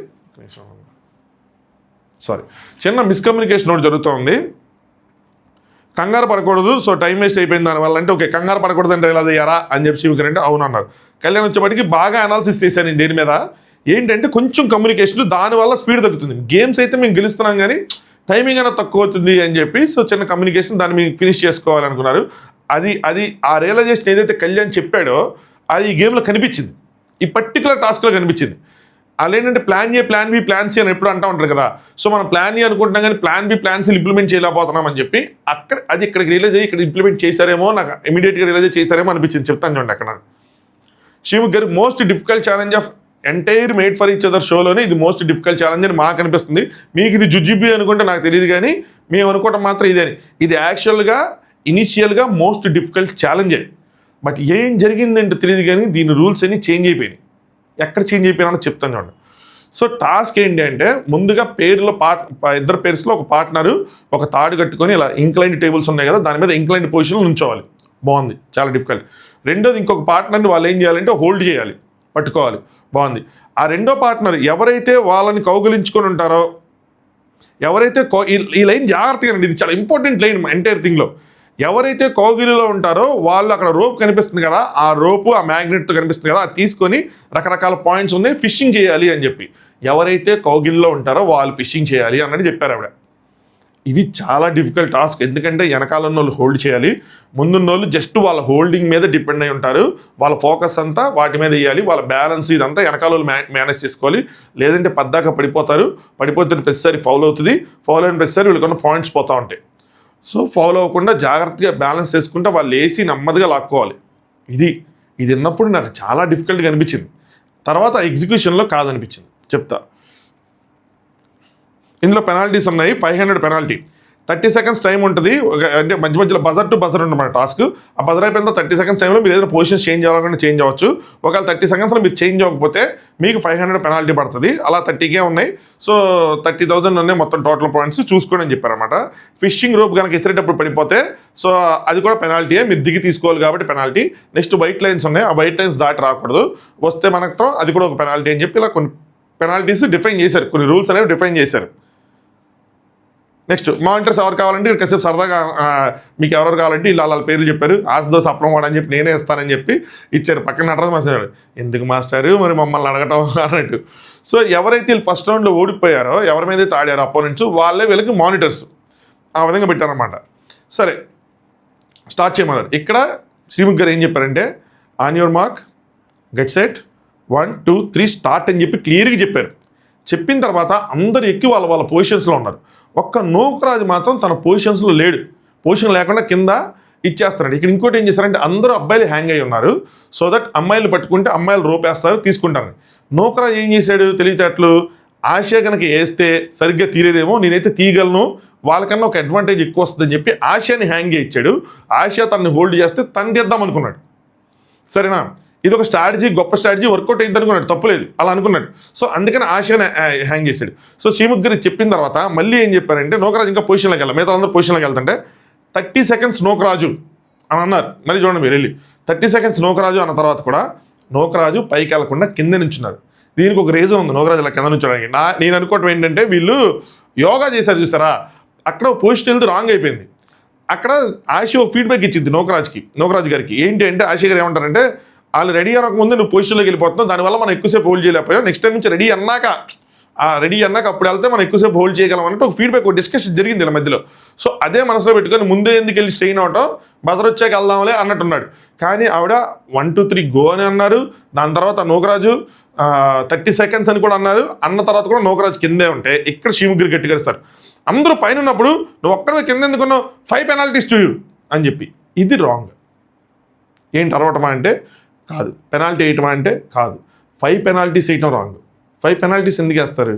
చిన్న మిస్కమ్యూనికేషన్ ఒకటి జరుగుతుంది. కంగారు పడకూడదు, సో టైం వేస్ట్ అయిపోయింది దానివల్ల అంటే ఓకే కంగారు పడకూడదు అంటే ఇలా అయ్యారా అని చెప్పి శివకర్ అంటే అవును అన్నారు. కళ్యాణ్ వచ్చేప్పటికి బాగా అనాలిసిస్ చేశాను నేను దీని మీద. ఏంటంటే కొంచెం కమ్యూనికేషన్ దానివల్ల స్పీడ్ తగ్గుతుంది. గేమ్స్ అయితే మేము గెలుస్తున్నాం కానీ టైమింగ్ అనేది తక్కువ అవుతుంది అని చెప్పి, సో చిన్న కమ్యూనికేషన్ దాన్ని మేము ఫినిష్ చేసుకోవాలనుకున్నారు. అది ఆ రియలైజేషన్ ఏదైతే కళ్యాణ్ చెప్పాడో అది ఈ గేమ్లో కనిపించింది, ఈ పర్టికులర్ టాస్క్లో కనిపించింది. అలా ఏంటంటే plan A, plan B, plan C అని ఎప్పుడు అంటూ ఉంటారు కదా. సో మనం ప్లాన్ ఏ అనుకుంటున్నాం కానీ plan B, plan C implement చేయలేకపోతున్నాం అని చెప్పి ఇక్కడికి రియలైజ్ అయ్యి ఇక్కడ ఇంప్లిమెంట్ చేశారేమో, నాకు ఇమీడియట్గా రియలైజ్ చేశారేమో అనిపించింది. చెప్తాను చూడండి. అక్కడ శ్రీముఖ్ గారు most difficult challenge of entire made for each other షోలోనే ఇది మోస్ట్ డిఫికల్ట్ ఛాలెంజ్ అని మాకు అనిపిస్తుంది. మీకు ఇది జుజిబి అనుకుంటే నాకు తెలియదు కానీ మేము అనుకోవటం మాత్రం ఇదే. ఇది యాక్చువల్గా ఇనిషియల్గా మోస్ట్ డిఫికల్ట్ ఛాలెంజే. బట్ ఏం జరిగిందంటే తెలియదు కానీ దీని రూల్స్ అన్ని చేంజ్ అయిపోయినాయి. ఎక్కడ చేంజ్ అయిపోయినా చెప్తాను చూడండి. సో టాస్క్ ఏంటి అంటే ముందుగా పేరులో ఇద్దరు పేర్స్లో ఒక పార్ట్నరు ఒక తాడు కట్టుకొని ఇలా ఇంక్లైన్డ్ టేబుల్స్ ఉన్నాయి కదా, దాని మీద ఇంక్లైన్డ్ పొజిషన్లో నుంచోవాలి. బాగుంది, చాలా డిఫికల్ట్. రెండోది ఇంకొక పార్ట్నర్ని వాళ్ళు ఏం చేయాలంటే హోల్డ్ చేయాలి, పట్టుకోవాలి. బాగుంది. ఆ రెండో పార్ట్నర్ ఎవరైతే వాళ్ళని కౌగులించుకొని ఉంటారో, ఎవరైతే ఈ లైన్ జాగ్రత్తగా రండి, ఇది చాలా ఇంపార్టెంట్ లైన్ ఎంటైర్ థింగ్లో. ఎవరైతే కౌగిలిలో ఉంటారో వాళ్ళు అక్కడ రోప్ కనిపిస్తుంది కదా, ఆ రోపు ఆ మ్యాగ్నెట్తో కనిపిస్తుంది కదా, అది తీసుకొని రకరకాల పాయింట్స్ ఉన్నాయి ఫిషింగ్ చేయాలి అని చెప్పి, ఎవరైతే కౌగిలిలో ఉంటారో వాళ్ళు ఫిషింగ్ చేయాలి అన్నట్టు చెప్పారు ఆవిడ. ఇది చాలా డిఫికల్ట్ టాస్క్, ఎందుకంటే వెనకాల ఉన్న వాళ్ళు హోల్డ్ చేయాలి, ముందున్న వాళ్ళు జస్ట్ వాళ్ళ హోల్డింగ్ మీద డిపెండ్ అయి ఉంటారు. వాళ్ళ ఫోకస్ అంతా వాటి మీద వేయాలి, వాళ్ళ బ్యాలెన్స్ ఇదంతా వెనకాల వాళ్ళు మేనేజ్ చేసుకోవాలి. లేదంటే పద్దాక పడిపోతారు, పడిపోతున్న ప్రతిసారి ఫౌల్ అవుతుంది, ఫౌల్ అయిన ప్రతిసారి వీళ్ళకున్న పాయింట్స్ పోతూ ఉంటాయి. సో ఫాలో అవ్వకుండా జాగ్రత్తగా బ్యాలెన్స్ చేసుకుంటే వాళ్ళు వేసి నెమ్మదిగా లాక్కోవాలి. ఇది విన్నప్పుడు నాకు చాలా డిఫికల్ట్గా అనిపించింది. తర్వాత ఎగ్జిక్యూషన్లో కాదనిపించింది. చెప్తా. ఇందులో పెనాల్టీస్ ఉన్నాయి. 500 పెనాల్టీ, 30 seconds టైం ఉంటుంది. అంటే మధ్య మధ్యలో బజర్ టు బజర్ ఉంటుంది మన టాస్క్. ఆ బజర్ అయిపోయిన 30 seconds టైంలో మీరు ఏదైనా పొజిషన్ చేంజ్ అవ్వాలనుకుంటే చేంజ్ అవ్వచ్చు. ఒకవేళ 30 secondsలో మీరు చేంజ్ అవ్వకపోతే మీకు 500 పెనాల్టీ పడుతుంది. అలా 30K ఉన్నాయి. సో 30,000 ఉన్నాయి మొత్తం టోటల్ పాయింట్స్ చూసుకోండి అని చెప్పారనమాట. ఫిషింగ్ రోప్ కనుక ఇసిరేటప్పుడు పడిపోతే సో అది కూడా పెనాల్టీయే, మీరు దిగి తీసుకోవాలి కాబట్టి పెనాల్టీ. నెక్స్ట్ వైట్ లైన్స్ ఉన్నాయి, ఆ వైట్ లైన్స్ దాటి రాకూడదు, వస్తే మనతో అది కూడా ఒక పెనాల్టీ అని చెప్పి ఇలా కొన్ని పెనాల్టీస్ డిఫైన్ చేశారు, కొన్ని రూల్స్ అనేవి డిఫైన్ చేశారు. నెక్స్ట్ మానిటర్స్ ఎవరు కావాలంటే కాసేపు సరదాగా మీకు ఎవరెవరు కావాలంటే ఇలా వాళ్ళ పేర్లు చెప్పారు. ఆశదోశ అప్పడం వాడు అని చెప్పి నేనే ఇస్తానని చెప్పి ఇచ్చారు. పక్కన నటరాజు మాస్టర్ ఎందుకు మాస్టారు మరి మమ్మల్ని అడగటం అన్నట్టు. సో ఎవరైతే వీళ్ళు ఫస్ట్ రౌండ్లో ఓడిపోయారో, ఎవరి మీద అయితే ఆడారో అపోనెంట్స్, వాళ్ళే వీళ్ళకి మానిటర్స్ ఆ విధంగా పెట్టారనమాట. సరే స్టార్ట్ చేయమన్నారు. ఇక్కడ శ్రీముఖ్ గారు ఏం చెప్పారంటే on your mark get set 1 2 3 start అని చెప్పి క్లియర్గా చెప్పారు. చెప్పిన తర్వాత అందరు ఎక్కి వాళ్ళ పొజిషన్స్లో ఉన్నారు. ఒక్క నూకరాజు మాత్రం తన పొజిషన్స్లో లేడు, పొజిషన్ లేకుండా కింద ఇచ్చేస్తున్నాడు. ఇక్కడ ఇంకోటి ఏం చేస్తారంటే అందరూ అబ్బాయిలు హ్యాంగ్ అయి ఉన్నారు, సో దట్ అమ్మాయిలు పట్టుకుంటే అమ్మాయిలు రోపేస్తారు తీసుకుంటారు. నూకరాజు ఏం చేశాడు తెలివితేటలు, ఆశ కనుక వేస్తే సరిగ్గా తీరేదేమో, నేనైతే తీయగలను, వాళ్ళకన్నా ఒక అడ్వాంటేజ్ ఎక్కువ వస్తుందని చెప్పి ఆశని హ్యాంగ్ ఇచ్చాడు. ఆశ తనని హోల్డ్ చేస్తే తను తీద్దాం అనుకున్నాడు. సరేనా, ఇది ఒక స్ట్రాటజీ, గొప్ప స్ట్రాటజీ, వర్కౌట్ అయింది అనుకున్నాడు, తప్పులేదు అలా అనుకున్నాడు. సో అందుకని ఆశని హ్యాంగ్ చేశాడు. సో శ్రీముఖ్ గారు చెప్పిన తర్వాత మళ్ళీ ఏం చెప్పారంటే నూకరాజు ఇంకా పొజిషన్లోకి వెళ్ళాలి, మిగతా అందరూ పొజిషన్లోకి వెళ్తుంటే 30 seconds నూకరాజు అని అన్నారు. మరి చూడండి మీరు వెళ్ళి 30 seconds నూకరాజు అన్న తర్వాత కూడా నూకరాజు పైకి వెళ్లకుండా కింద నుంచున్నారు. దీనికి ఒక రీజన్ ఉంది నూకరాజు ఇలా కింద నుంచోడానికి. నేను అనుకోవటం ఏంటంటే వీళ్ళు యోగా చేశారు చూసారా, అక్కడ పొజిషన్ వెళ్తే రాంగ్ అయిపోయింది. అక్కడ ఆశ ఫీడ్బ్యాక్ ఇచ్చింది నూకరాజు గారికి. ఏంటి అంటే ఆశ గారు ఏమంటారంటే వాళ్ళు రెడీ అవ్వకముందు నువ్వు పొజిషన్లోకి వెళ్ళిపోతున్నావు, దానివల్ల మనం ఎక్కువసేపు హోల్డ్ చేయలేకపోయాం, నెక్స్ట్ టైం నుంచి రెడీ అన్నాక అప్పుడు వెళ్తే మనం ఎక్కువసేపు హోల్డ్ చేయగలం అన్నట్టు ఒక ఫీడ్బ్యాక్, ఒక డిస్కషన్ జరిగింది ఇలా మధ్యలో. సో అదే మనసులో పెట్టుకొని ముందే ఎందుకు వెళ్ళి స్ట్రెయిన్ అవటం, బజర్ వచ్చాక వెళ్దాంలే అన్నట్టున్నాడు. కానీ ఆవిడ 1 2 3 గో అని అన్నారు. దాని తర్వాత నూకరాజు 30 seconds అని కూడా అన్నారు. అన్న తర్వాత కూడా నూకరాజు కిందే ఉంటే ఇక్కడ శ్రీముఖ్ గారు గట్టిగరుస్తారు. అందరూ పైన ఉన్నప్పుడు నువ్వు ఒక్కడే కింద ఎందుకున్నావు, 5 penalties to you అని చెప్పి. ఇది రాంగ్. ఏంటి అరవటమా అంటే కాదు, పెనాల్టీ వేయటమా అంటే కాదు, 5 penalties వేయటం రాంగ్. 5 penalties ఎందుకు వేస్తారు?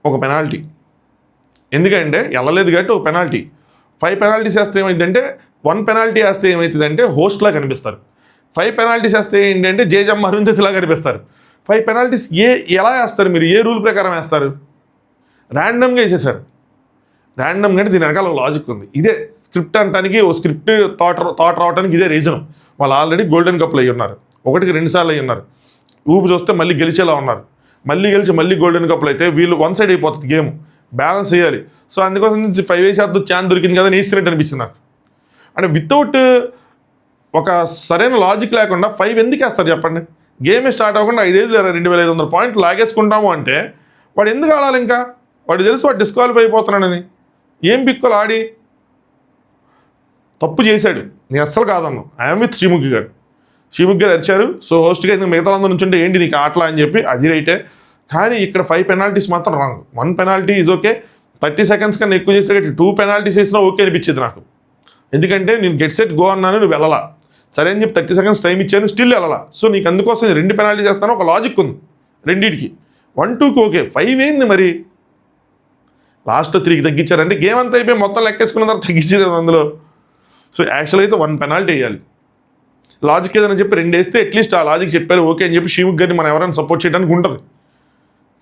ఒక పెనాల్టీ ఎందుకంటే వెళ్ళలేదు కాబట్టి ఒక పెనాల్టీ. 5 penalties వేస్తే ఏమైందంటే 1 penalty వేస్తే ఏమవుతుందంటే హోస్ట్లా కనిపిస్తారు. 5 penalties వేస్తే ఏంటంటే జేజమ్మ అరుంధతిలా కనిపిస్తారు. 5 penalties ఎలా వేస్తారు మీరు, ఏ రూల్ ప్రకారం వేస్తారు? ర్యాండమ్గా వేసేసారు. ర్యాండమ్గా అంటే దీని వెనకాల లాజిక్ ఉంది. ఇదే స్క్రిప్ట్ అనడానికి, ఓ స్క్రిప్ట్ థాట్ రావడానికి ఇదే రీజన్. వాళ్ళు ఆల్రెడీ గోల్డెన్ కప్లు అయ్యి ఉన్నారు, 1కి 2 సార్లు అయ్యి ఉన్నారు. ఊపు చూస్తే మళ్ళీ గెలిచేలా ఉన్నారు, మళ్ళీ గెలిచి మళ్ళీ గోల్డెన్ కప్లు అయితే వీళ్ళు వన్ సైడ్ అయిపోతుంది, గేమ్ బ్యాలెన్స్ చేయాలి. సో అందుకోసం 5 వేసేద్దు ఛాన్స్ దొరికింది కదా నేసినట్టు అనిపించింది నాకు. అంటే వితౌట్ ఒక సరైన లాజిక్ లేకుండా 5 ఎందుకు వేస్తారు చెప్పండి? గేమే స్టార్ట్ అవ్వకుండా 2500 పాయింట్లు లాగేసుకుంటాము అంటే వాడు ఎందుకు ఆడాలి? ఇంకా వాడు తెలుసు వాడు డిస్క్వాలిఫై అయిపోతున్నాడని. ఏం పిక్కలు ఆడి తప్పు చేశాడు, నేను అస్సలు కాదన్నాను. ఐఎమ్ విత్ శ్రీముఖి గారు అరిచారు. సో హోస్ట్గా ఎందుకు మిగతా అందరూ నుంచుంటే ఏంటి నీకు ఆటలా అని చెప్పి, అది రైటే. కానీ ఇక్కడ 5 penalties మాత్రం wrong. 1 penalty is okay, 30 seconds కన్నా ఎక్కువ చేస్తే 2 penalties వేసినా ఓకే అనిపించింది నాకు. ఎందుకంటే నేను గెట్ సెట్ గో అన్నాను, నువ్వు వెళ్ళాలా, సరే అని చెప్పి 30 seconds టైం ఇచ్చాను, స్టిల్ వెళ్ళాలా. సో నీకు అందుకోసం 2 penalties చేస్తాను, ఒక లాజిక్ ఉంది రెండింటికి. 1 2కి ఓకే, 5 ఏంది మరి? లాస్ట్ 3కి తగ్గించారంటే గేమ్ అంతా అయిపోయి మొత్తం లెక్కేసుకున్న తర్వాత తగ్గించేది అందులో. సో యాక్చువల్గా అయితే 1 penalty వేయాలి. లాజిక్ ఏదైనా చెప్పి 2 వేస్తే అట్లీస్ట్ ఆ లాజిక్ చెప్పారు ఓకే అని చెప్పి శ్రీముఖ్ గారిని మనం ఎవరైనా సపోర్ట్ చేయడానికి ఉంటుంది.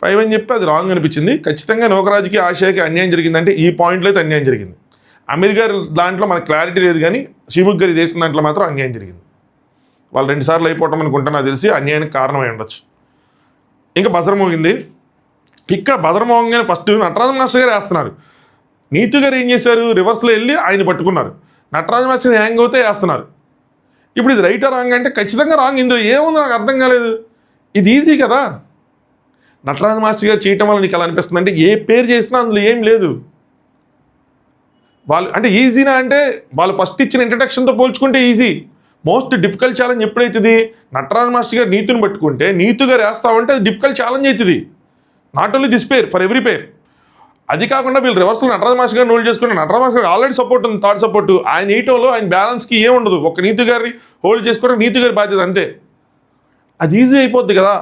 5 అని చెప్పి అది రాంగ్ అనిపించింది. ఖచ్చితంగా నూకరాజుకి ఆశయకి అన్యాయం జరిగిందంటే ఈ పాయింట్లో అయితే అన్యాయం జరిగింది. అమీర్ గారి దాంట్లో మనకు క్లారిటీ లేదు, కానీ శ్రీముఖ్ గారి చేసిన దాంట్లో మాత్రం అన్యాయం జరిగింది. వాళ్ళు 2 సార్లు అయిపోవటం అనుకుంటా నాకు తెలిసి అన్యాయానికి కారణమై ఉండొచ్చు. ఇంకా బజర్ మోగింది. ఇక్కడ బజర్ మోగంగానే ఫస్ట్ నటరాజు మాస్టర్ గారు వేస్తున్నారు. నీతు గారు ఏం చేశారు, రివర్స్లో వెళ్ళి ఆయన పట్టుకున్నారు. నటరాజు మాస్టర్ హ్యాంగ్ అవుతే వేస్తున్నారు. ఇప్పుడు ఇది రైటా రాంగ్ అంటే ఖచ్చితంగా రాంగ్. ఇందులో ఏముంది నాకు అర్థం కాలేదు. ఇది ఈజీ కదా, నటరాజు మాస్టర్ గారు చేయటం వల్ల నీకు అలా అనిపిస్తుంది అంటే ఏ పేరు చేసినా అందులో ఏం లేదు. వాళ్ళు అంటే ఈజీనా అంటే వాళ్ళు ఫస్ట్ ఇచ్చిన ఇంట్రడక్షన్తో పోల్చుకుంటే ఈజీ. మోస్ట్ డిఫికల్ట్ ఛాలెంజ్ ఎప్పుడైతుంది, నటరాజు మాస్టర్ గారు నీతుని పట్టుకుంటే నీతు గారు వేస్తామంటే అది డిఫికల్ట్ ఛాలెంజ్ అవుతుంది. Not only this pair, for every pair. అది కాకుండా వీళ్ళు రివర్స్లో నటరాజు మాస్టర్ గారు నోట్ చేసుకుని నటరాజు మాస్టర్ గారు ఆల్రెడీ సపోర్ట్ ఉంది, థర్డ్ సపోర్ట్. ఆయన వేయటంలో ఆయన బ్యాలెన్స్కి ఏం ఉండదు, ఒక నీతు గారిని హోల్డ్ చేసుకోవడం నీతు గారి బాధ్యత అంతే. అది ఈజీ అయిపోద్ది కదా.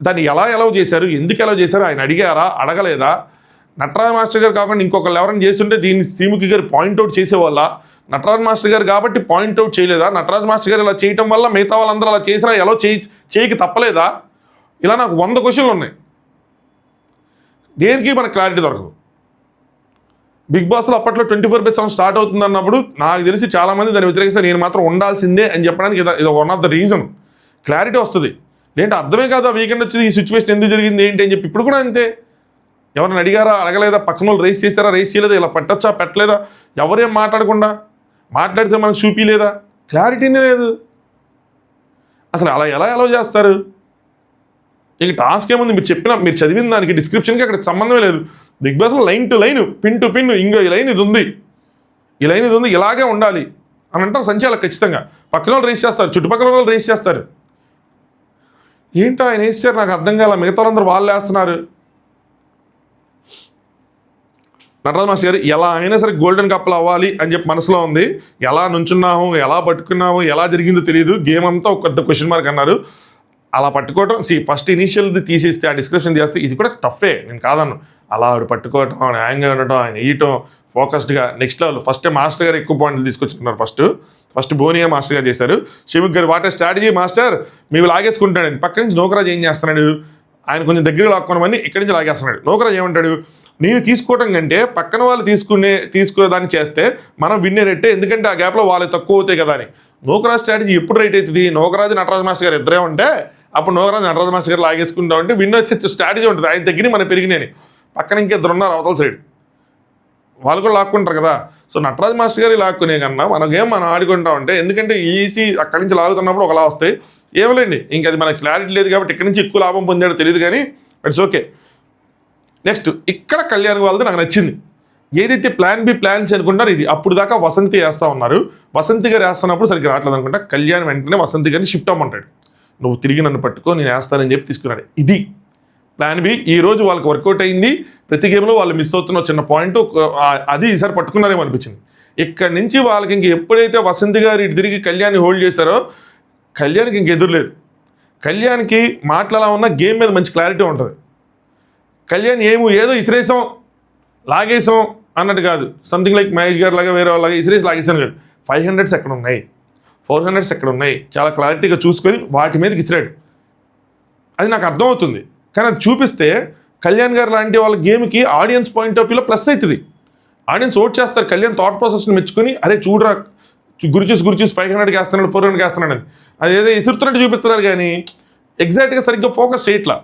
దాన్ని ఎలా చేశారు, ఎందుకు ఎలా చేశారు, ఆయన అడిగారా, అడగలేదా? నటరాజు మాస్టర్ గారు కాకుండా ఇంకొకరు ఎవరైనా చేస్తుంటే దీన్ని శ్రీముఖి గారు పాయింట్అవుట్ చేసేవాళ్ళ? నటరాజు మాస్టర్ గారు కాబట్టి పాయింట్అవుట్ చేయలేదా? నటరాజు మాస్టర్ గారు ఇలా చేయటం వల్ల మిగతా వాళ్ళందరూ అలా చేసినా ఎలా చేయకి తప్పలేదా? ఇలా నాకు 100 క్వశ్చన్లు ఉన్నాయి. దేనికి మనకు క్లారిటీ దొరకదు. బిగ్ బాస్లో అప్పట్లో 24/7 స్టార్ట్ అవుతుంది అన్నప్పుడు నాకు తెలిసి చాలామంది దాన్ని వ్యతిరేకిస్తే నేను మాత్రం ఉండాల్సిందే అని చెప్పడానికి ఇది 1 ఆఫ్ ద రీజన్. క్లారిటీ వస్తుంది. ఏంటి అర్థమే కాదు ఆ వీకెండ్ వచ్చింది, ఈ సిచ్యువేషన్ ఎందుకు జరిగింది ఏంటి అని చెప్పి. ఇప్పుడు కూడా అంతే, ఎవరిని అడిగారా, అడగలేదా, పక్కన వాళ్ళు రేస్ చేశారా, రేస్ చేయలేదా, ఇలా పెట్టచ్చా, పెట్టలేదా, ఎవరేం మాట్లాడకుండా మాట్లాడితే మనకు చూపించలేదా, క్లారిటీనే లేదు. అసలు అలా ఎలా చేస్తారు? ఇక టాస్క్ ఏముంది, మీరు చదివిన దానికి డిస్క్రిప్షన్కి అక్కడ సంబంధమే లేదు. బిగ్ బాస్లో line to line, pin to pin, ఇంకో ఈ లైన్ ఇది ఉంది, ఇలాగే ఉండాలి అని అంటారు సంచాలకు. ఖచ్చితంగా పక్కన వాళ్ళు రేస్ చేస్తారు, చుట్టుపక్కల వాళ్ళు రేస్ చేస్తారు. ఏంటో ఆయన వేసారు నాకు అర్థం కాల, మిగతా వాళ్ళందరూ వాళ్ళు వేస్తున్నారు. నటరాజు మాస్టర్ గారు ఎలా అయినా సరే గోల్డెన్ కప్లు అవ్వాలి అని చెప్పి మనసులో ఉంది. ఎలా నుంచున్నాము, ఎలా పట్టుకున్నాము, ఎలా జరిగిందో తెలియదు, గేమ్ అంతా ఒక పెద్ద క్వశ్చన్ మార్క్ అన్నారు. అలా పట్టుకోవటం ఫస్ట్ ఇనీషియల్ది తీసేస్తే, ఆ డిస్క్రిప్షన్ చేస్తే ఇది కూడా టఫే, నేను కాదన్ను. అలా ఆవిడ పట్టుకోవటం, ఆయన యాంగ్గా ఉండటం, ఆయన వేయటం ఫోకస్డ్గా నెక్స్ట్ లెవెల్. ఫస్ట్ మాస్టర్ గారు ఎక్కువ పాయింట్లు తీసుకొచ్చుకున్నారు. ఫస్ట్ బోనియా మాస్టర్ గారు చేశారు. షిముక్ గారు వాటర్ స్ట్రాటజీ మాస్టర్, మేము లాగేసుకుంటాడు. పక్క నుంచి నోకరాజ్ ఏం చేస్తున్నాడు, ఆయన కొంచెం దగ్గర లాక్కోనమని ఇక్కడి నుంచి లాగేస్తున్నాడు. నోకరాజ్ ఏమంటాడు, నేను తీసుకోవటం కంటే పక్కన వాళ్ళు తీసుకోదాన్ని చేస్తే మనం విన్నేరెట్టే, ఎందుకంటే ఆ గ్యాప్లో వాళ్ళు తక్కువ అవుతాయి కదా అని. నోకరాజ్ స్ట్రాటజీ ఎప్పుడు రైట్ అవుతుంది, నోకరాజు నటరాజ్ మాస్టర్ గారు ఇద్దరే ఉంటే అప్పుడు నోకరాజు నటరాజ్ మాస్టర్ గారు లాగేసుకుంటా ఉంటే విన్ వచ్చే స్ట్రాటజీ ఉంటుంది. ఆయన దగ్గర మనం పెరిగినాయి, పక్కన ఇంకిద్దరు ఉన్నారు అవతల సైడ్, వాళ్ళు కూడా లాక్కుంటారు కదా. సో నటరాజ్ మాస్టర్ గారు లాక్కునే కన్నా మన గేమ్ మనం ఆడుకుంటా ఉంటే, ఎందుకంటే ఈసీ అక్కడి నుంచి లాగుతున్నప్పుడు ఒకలా వస్తాయి, ఏమలేండి ఇంకా అది మనకు క్లారిటీ లేదు కాబట్టి ఇక్కడి నుంచి ఎక్కువ లాభం పొందాడో తెలియదు కానీ ఇట్స్ ఓకే. నెక్స్ట్ ఇక్కడ కళ్యాణ్ వాళ్ళది నాకు నచ్చింది. ఏదైతే ప్లాన్ బి ప్లాన్ సి అనుకుంటారో ఇది అప్పుడు దాకా వసంతి వేస్తూ ఉన్నారు. వసంతి గారు వేస్తున్నప్పుడు సరిగ్గా రావట్లేదు అనుకుంటా. కళ్యాణ్ వెంటనే వసంతి గారిని షిఫ్ట్ అవ్వమంటాడు, నువ్వు తిరిగి నన్ను పట్టుకో నేను వేస్తానని చెప్పి తీసుకున్నాడు. ఇది ప్లాన్ బి. ఈ రోజు వాళ్ళకి వర్కౌట్ అయింది. ప్రతి గేమ్లో వాళ్ళు మిస్ అవుతున్న చిన్న పాయింట్ అది ఈసారి పట్టుకున్నారేమో అనిపించింది. ఇక్కడి నుంచి వాళ్ళకి ఇంక ఎప్పుడైతే వసంతి గారు ఇటు తిరిగి కళ్యాణ్ని హోల్డ్ చేశారో కళ్యాణ్కి ఇంక ఎదురులేదు. కళ్యాణ్కి మాటలు అలా ఉన్న గేమ్ మీద మంచి క్లారిటీ ఉంటుంది. కళ్యాణ్ ఏదో ఇసిరేసాం లాగేసాం అన్నట్టు కాదు, సంథింగ్ లైక్ మహేష్ గారు లాగా వేరే వాళ్ళగా ఇసిరేసి లాగేసాను కాదు. 500s ఎక్కడ ఉన్నాయి, 400s ఎక్కడ ఉన్నాయి, చాలా క్లారిటీగా చూసుకొని వాటి మీదకి ఇసిరాడు. అది నాకు అర్థమవుతుంది. కానీ అది చూపిస్తే కళ్యాణ్ గారు లాంటి వాళ్ళ గేమ్కి ఆడియన్స్ పాయింట్ ఆఫ్ వ్యూలో ప్లస్ అవుతుంది. ఆడియన్స్ ఓట్ చేస్తారు కళ్యాణ్ థాట్ ప్రాసెస్ని మెచ్చుకొని, అరే చూడరా గురి చూసి 500కి వేస్తున్నాడు 400కి వేస్తున్నాడు అని అదేదో ఇసురుతున్నట్టు చూపిస్తున్నారు కానీ ఎగ్జాక్ట్గా సరిగ్గా ఫోకస్ చేయట్లా.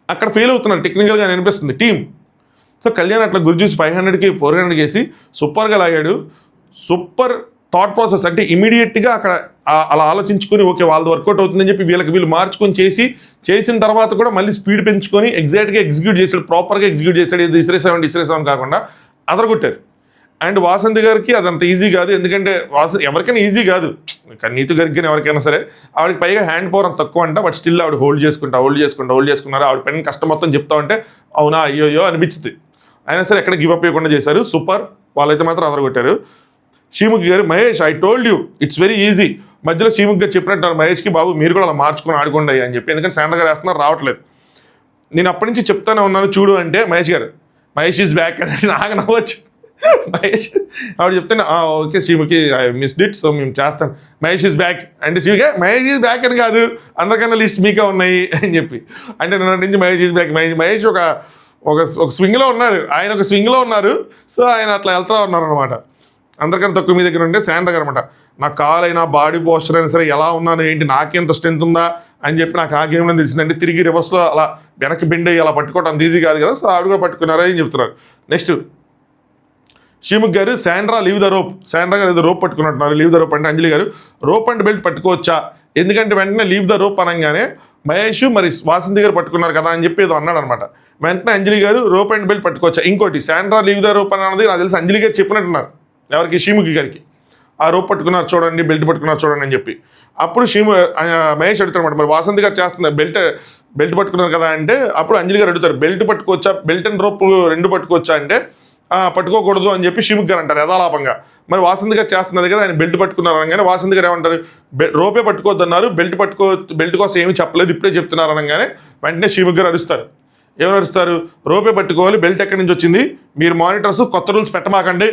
అక్కడ ఫెయిల్ అవుతున్నారు టెక్నికల్గా అనిపిస్తుంది టీం. సో కళ్యాణ్ అట్లా గురి చూసి 500కి 400కి వేసి సూపర్గా లాగాడు. సూపర్ థాట్ ప్రాసెస్, అంటే ఇమీడియట్గా అక్కడ అలా ఆలోచించుకొని ఓకే వాళ్ళది వర్కౌట్ అవుతుందని చెప్పి వీళ్ళు మార్చుకొని చేసిన తర్వాత కూడా మళ్ళీ స్పీడ్ పెంచుకొని ఎగ్జాక్ట్గా ఎగ్జిక్యూట్ చేశాడు, ప్రాపర్గా ఎగ్జిక్యూట్ చేశాడు. ఇది ఇసిరేసాం కాకుండా అదరగొట్టారు. అండ్ వాసంతి గారికి అదంత ఈజీ కాదు, ఎందుకంటే ఎవరికైనా ఈజీ కాదు, నీతు గారికి ఎవరికైనా సరే. ఆవిడకి పైగా హ్యాండ్ పవర్ అంత తక్కువ అంట, బట్ స్టిల్ ఆవిడ హోల్డ్ చేసుకున్నారు. ఆవిడ పైన కష్టం మొత్తం చెప్తా ఉంటే అవునా అయ్యో అనిపించింది. అయినా సరే ఎక్కడ గివ్ అప్ చేయకుండా చేశారు. సూపర్, వాళ్ళైతే మాత్రం అదరగొట్టారు. శ్రీముఖి గారు, Mahesh I told you it's very easy. మధ్యలో శ్రీముఖి గారు చెప్పినట్టు మహేష్కి బాబు మీరు కూడా అలా మార్చుకొని ఆడుకోండి అని చెప్పి, ఎందుకంటే శాండ్ర గారు వేస్తున్నారు రావట్లేదు. నేను అప్పటి నుంచి చెప్తానే ఉన్నాను చూడు అంటే మహేష్ ఈజ్ బ్యాక్ అని నాకు నవ్వచ్చు. మహేష్ ఆవిడ చెప్తాను okay Sreemukhi I missed it, so మేము చేస్తాం. మహేష్ ఈజ్ బ్యాక్ అంటే శ్రీముఖి మహేష్ ఈజ్ బ్యాక్ అని కాదు, అందరికన్నా లిస్ట్ మీకే ఉన్నాయి అని చెప్పి, అంటే నిన్న నుంచి మహేష్ ఈజ్ బ్యాక్. మహేష్ ఒక స్వింగ్లో ఉన్నాడు, ఆయన ఒక స్వింగ్లో ఉన్నారు. సో ఆయన అట్లా వెళ్తూ ఉన్నారు అనమాట. అందరికన్నా తక్కువ మీ దగ్గర ఉంటే శాండ్ర గారు అనమాట. నాకు కాలైనా బాడీ పోస్చర్ అయినా సరే ఎలా ఉన్నాను ఏంటి నాకెంత స్ట్రెంత్ ఉందా అని చెప్పి నాకు ఆ గేమ్లో తెలిసిందంటే తిరిగి రివర్స్లో అలా వెనక్కి బెండ్ అయ్యి అలా పట్టుకోవడం అంత ఈజీ కాదు కదా. సో ఆవిడ కూడా పట్టుకున్నారా అని చెప్తున్నారు. నెక్స్ట్ శ్రీముఖ్ గారు, Sandra leave the rope. Sandra గారు ఏదో రోప్ పట్టుకున్నట్టున్నారు. లీవ్ ద రోప్ అంటే అంజలి గారు రోప్ అండ్ బెల్ట్ పట్టుకోవచ్చా, ఎందుకంటే వెంటనే లీవ్ ద రోప్ అనగానే మహేష్ మరి వాసంతి గారు పట్టుకున్నారు కదా అని చెప్పి ఏదో అన్నాడు అనమాట. వెంటనే అంజలి గారు రోప్ అండ్ బెల్ట్ పట్టుకోవచ్చా. ఇంకోటి శాండ్రా లీవ్ ద రోప్ అన్నది నాకు తెలిసి అంజలి గారు చెప్పినట్టున్నారు ఎవరికి, శ్రీముఖి గారికి. ఆ రోప్ పట్టుకున్నారు చూడండి, బెల్ట్ పట్టుకున్నారు చూడండి అని చెప్పి. అప్పుడు మహేష్ అడుగుతారు అనమాట, మరి వాసంతి గారు చేస్తుంది బెల్ట్ పట్టుకున్నారు కదా అంటే అప్పుడు అంజలి గారు అడుగుతారు బెల్ట్ పట్టుకోవచ్చా, బెల్ట్ అండ్ రోప్ రెండు పట్టుకోవచ్చా అంటే పట్టుకోకూడదు అని చెప్పి శ్రీముఖి గారు అంటారు యథాలాపంగా. మరి వాసంతి గారు చేస్తున్నది కదా ఆయన బెల్ట్ పట్టుకున్నారు అనగానే వాసంతి గారు ఏమంటారు రోపే పట్టుకోవద్దు అన్నారు, బెల్ట్ కోసం ఏమీ చెప్పలేదు ఇప్పుడే చెప్తున్నారు అనగానే వెంటనే శ్రీముఖి గారు అరుస్తారు. ఏమని అరుస్తారు, రోపే పట్టుకోవాలి, బెల్ట్ ఎక్కడి నుంచి వచ్చింది, మీరు మానిటర్స్ కొత్త రూల్స్ పెట్టమాకండి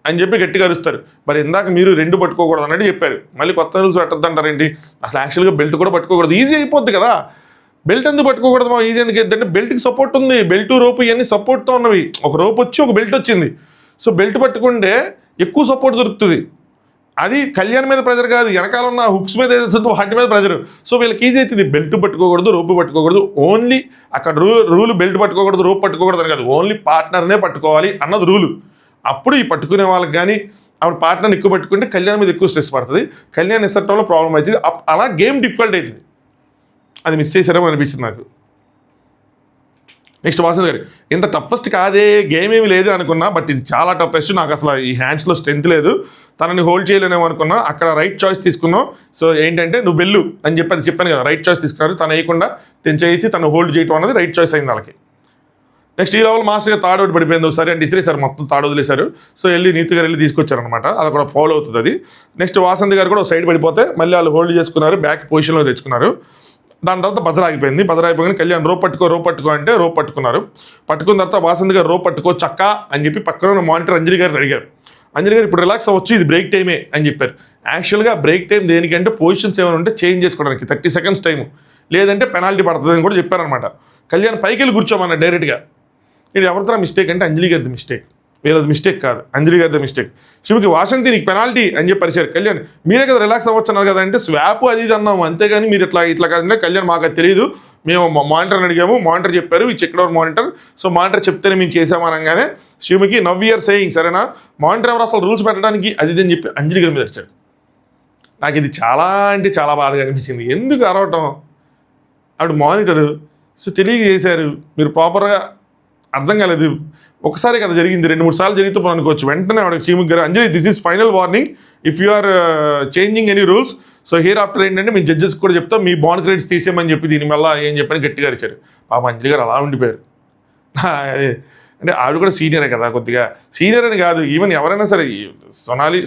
అని చెప్పి గట్టిగా అరుస్తారు. మరి ఇందాక మీరు రెండు పట్టుకోకూడదు అన్నట్టు చెప్పారు, మళ్ళీ కొత్త రూల్స్ పెట్టద్దు అంటారేంటి. అసలు యాక్చువల్గా బెల్ట్ కూడా పట్టుకోకూడదు, ఈజీ అయిపోద్ది కదా. బెల్ట్ ఎందుకు పట్టుకోకూడదు మా ఈజీ ఎందుకు ఏంటంటే బెల్ట్కి సపోర్ట్ ఉంది, బెల్ట్ రోపు ఇవన్నీ సపోర్ట్తో ఉన్నవి. ఒక రోప్ వచ్చి ఒక బెల్ట్ వచ్చింది. సో బెల్ట్ పట్టుకుంటే ఎక్కువ సపోర్ట్ దొరుకుతుంది. అది కళ్యాణ్ మీద ప్రెజర్ కాదు, వెనకాల ఉన్న హుక్స్ మీద ఏదైతుందో వాటి మీద ప్రెజర్. సో వీళ్ళకి ఈజీ అవుతుంది, బెల్ట్ పట్టుకోకూడదు, రోపు పట్టుకోకూడదు. ఓన్లీ అక్కడ రూల్ బెల్ట్ పట్టుకోకూడదు, రోప్ పట్టుకోకూడదు అని కాదు, ఓన్లీ పార్ట్నర్నే పట్టుకోవాలి అన్నది రూలు. అప్పుడు ఈ పట్టుకునే వాళ్ళకి కానీ అప్పుడు పార్ట్నర్ని ఎక్కువ పట్టుకుంటే కళ్యాణ్ మీద ఎక్కువ స్ట్రెస్ పడుతుంది, కళ్యాణ్ ఇసట్టంలో ప్రాబ్లం అవుతుంది, అలా గేమ్ డిఫికల్ట్ అవుతుంది. అది మిస్ చేశారేమో అనిపించింది నాకు. నెక్స్ట్ వాసంతి గారు, ఇంత టఫెస్ట్ కాదే గేమ్ ఏమి లేదు అనుకున్నా, బట్ ఇది చాలా టఫెస్ట్. నాకు అసలు ఈ హ్యాండ్స్లో స్ట్రెంత్ లేదు, తనని హోల్డ్ చేయలేనేమో అనుకున్నా. అక్కడ రైట్ చాయిస్ తీసుకున్నావు. సో ఏంటంటే నువ్వు వెళ్ళు అని చెప్పి అది చెప్పాను కదా, రైట్ చాయిస్ తీసుకున్నారు. తను వేయకుండా తెంచేసి తను హోల్డ్ చేయడం అనేది రైట్ చాయిస్ అయింది వాళ్ళకి. నెక్స్ట్ ఈ లెవెల్ మాస్టర్గా తాడు ఒకటి పడిపోయింది ఒకసారి అంటే ఇసిరేసారు, మొత్తం తాడు వదిలేశారు. సో నీతి గారు వెళ్ళి తీసుకొచ్చారనమాట, అది కూడా ఫాలో అవుతుంది అది. నెక్స్ట్ వాసంతి గారు కూడా సైడ్ పడిపోతే మళ్ళీ వాళ్ళు హోల్డ్ చేసుకున్నారు, బ్యాక్ పొజిషన్లో తెచ్చుకున్నారు. దాని తర్వాత బజర్ ఆగిపోయింది. బజర్ అయిపోయింది. కళ్యాణ్ రోప్ పట్టుకో అంటే రోప్ పట్టుకున్నారు. పట్టుకున్న తర్వాత వాసంతి గారు రోప్ పట్టుకో చక్క అని చెప్పి పక్కన ఉన్న మానిటర్ అంజలి గారిని అడిగారు. అంజలి గారు ఇప్పుడు రిలాక్స్ అవ్వచ్చు, ఇది బ్రేక్ టైమే అని చెప్పారు. యాక్చువల్గా బ్రేక్ టైం దేనికంటే పొజిషన్స్ ఏమైనా ఉంటే చేంజ్ చేసుకోవడానికి 30 seconds టైము, లేదంటే పెనాల్టీ పడుతుంది అని కూడా చెప్పారనమాట. కళ్యాణ్ పైకి వెళ్ళి కూర్చోమన్నా డైరెక్ట్గా. ఇది ఎవరితో మిస్టేక్ అంటే అంజలి గారిది మిస్టేక్, వీళ్ళది మిస్టేక్ కాదు, అంజలి గారిది మిస్టేక్. శివుకి వాసంతి నీకు పెనాల్టీ అని చెప్పి పరిచారు. కళ్యాణ్ మీరే కదా రిలాక్స్ అవ్వచ్చు అన్నారు కదా అంటే స్వాప్ అది ఇది అన్నాము, అంతేగాని మీరు ఇట్లా కాదంటే కళ్యాణ్ మాకు అది తెలియదు, మేము మానిటర్ని అడిగాము, మానిటర్ చెప్పారు, ఈ check out monitor, so monitor చెప్తేనే మేము చేసామనగానే శివుకి నవ్ సేయింగ్ సరేనా, మానిటర్ ఎవరు అసలు రూల్స్ పెట్టడానికి అది ఇది అని చెప్పి అంజలి గారి మీద వచ్చాడు. నాకు ఇది చాలా అంటే చాలా బాధగా అనిపించింది. ఎందుకు అరవటం, ఆవిడ మానిటరు, సో తెలియజేశారు, మీరు ప్రాపర్గా అర్థం కాలేదు. ఒకసారి కదా జరిగింది, 2-3 సార్లు జరిగితే అనుకోవచ్చు. వెంటనే ఆవిడ శ్రీముఖ్ గారు Anjali this is final warning, if you are changing any rules so here after ఏంటంటే మేము జడ్జెస్ కూడా చెప్తాం, మీ బాండ్ క్రెడిట్స్ తీసేయమని చెప్పి దీని వల్ల ఏం చెప్పని గట్టిగా ఇచ్చారు. పాప అంజలి గారు అలా ఉండిపోయారు. అంటే ఆవిడ కూడా సీనియరే కదా, కొద్దిగా సీనియర్ అని కాదు, ఈవెన్ ఎవరైనా సరే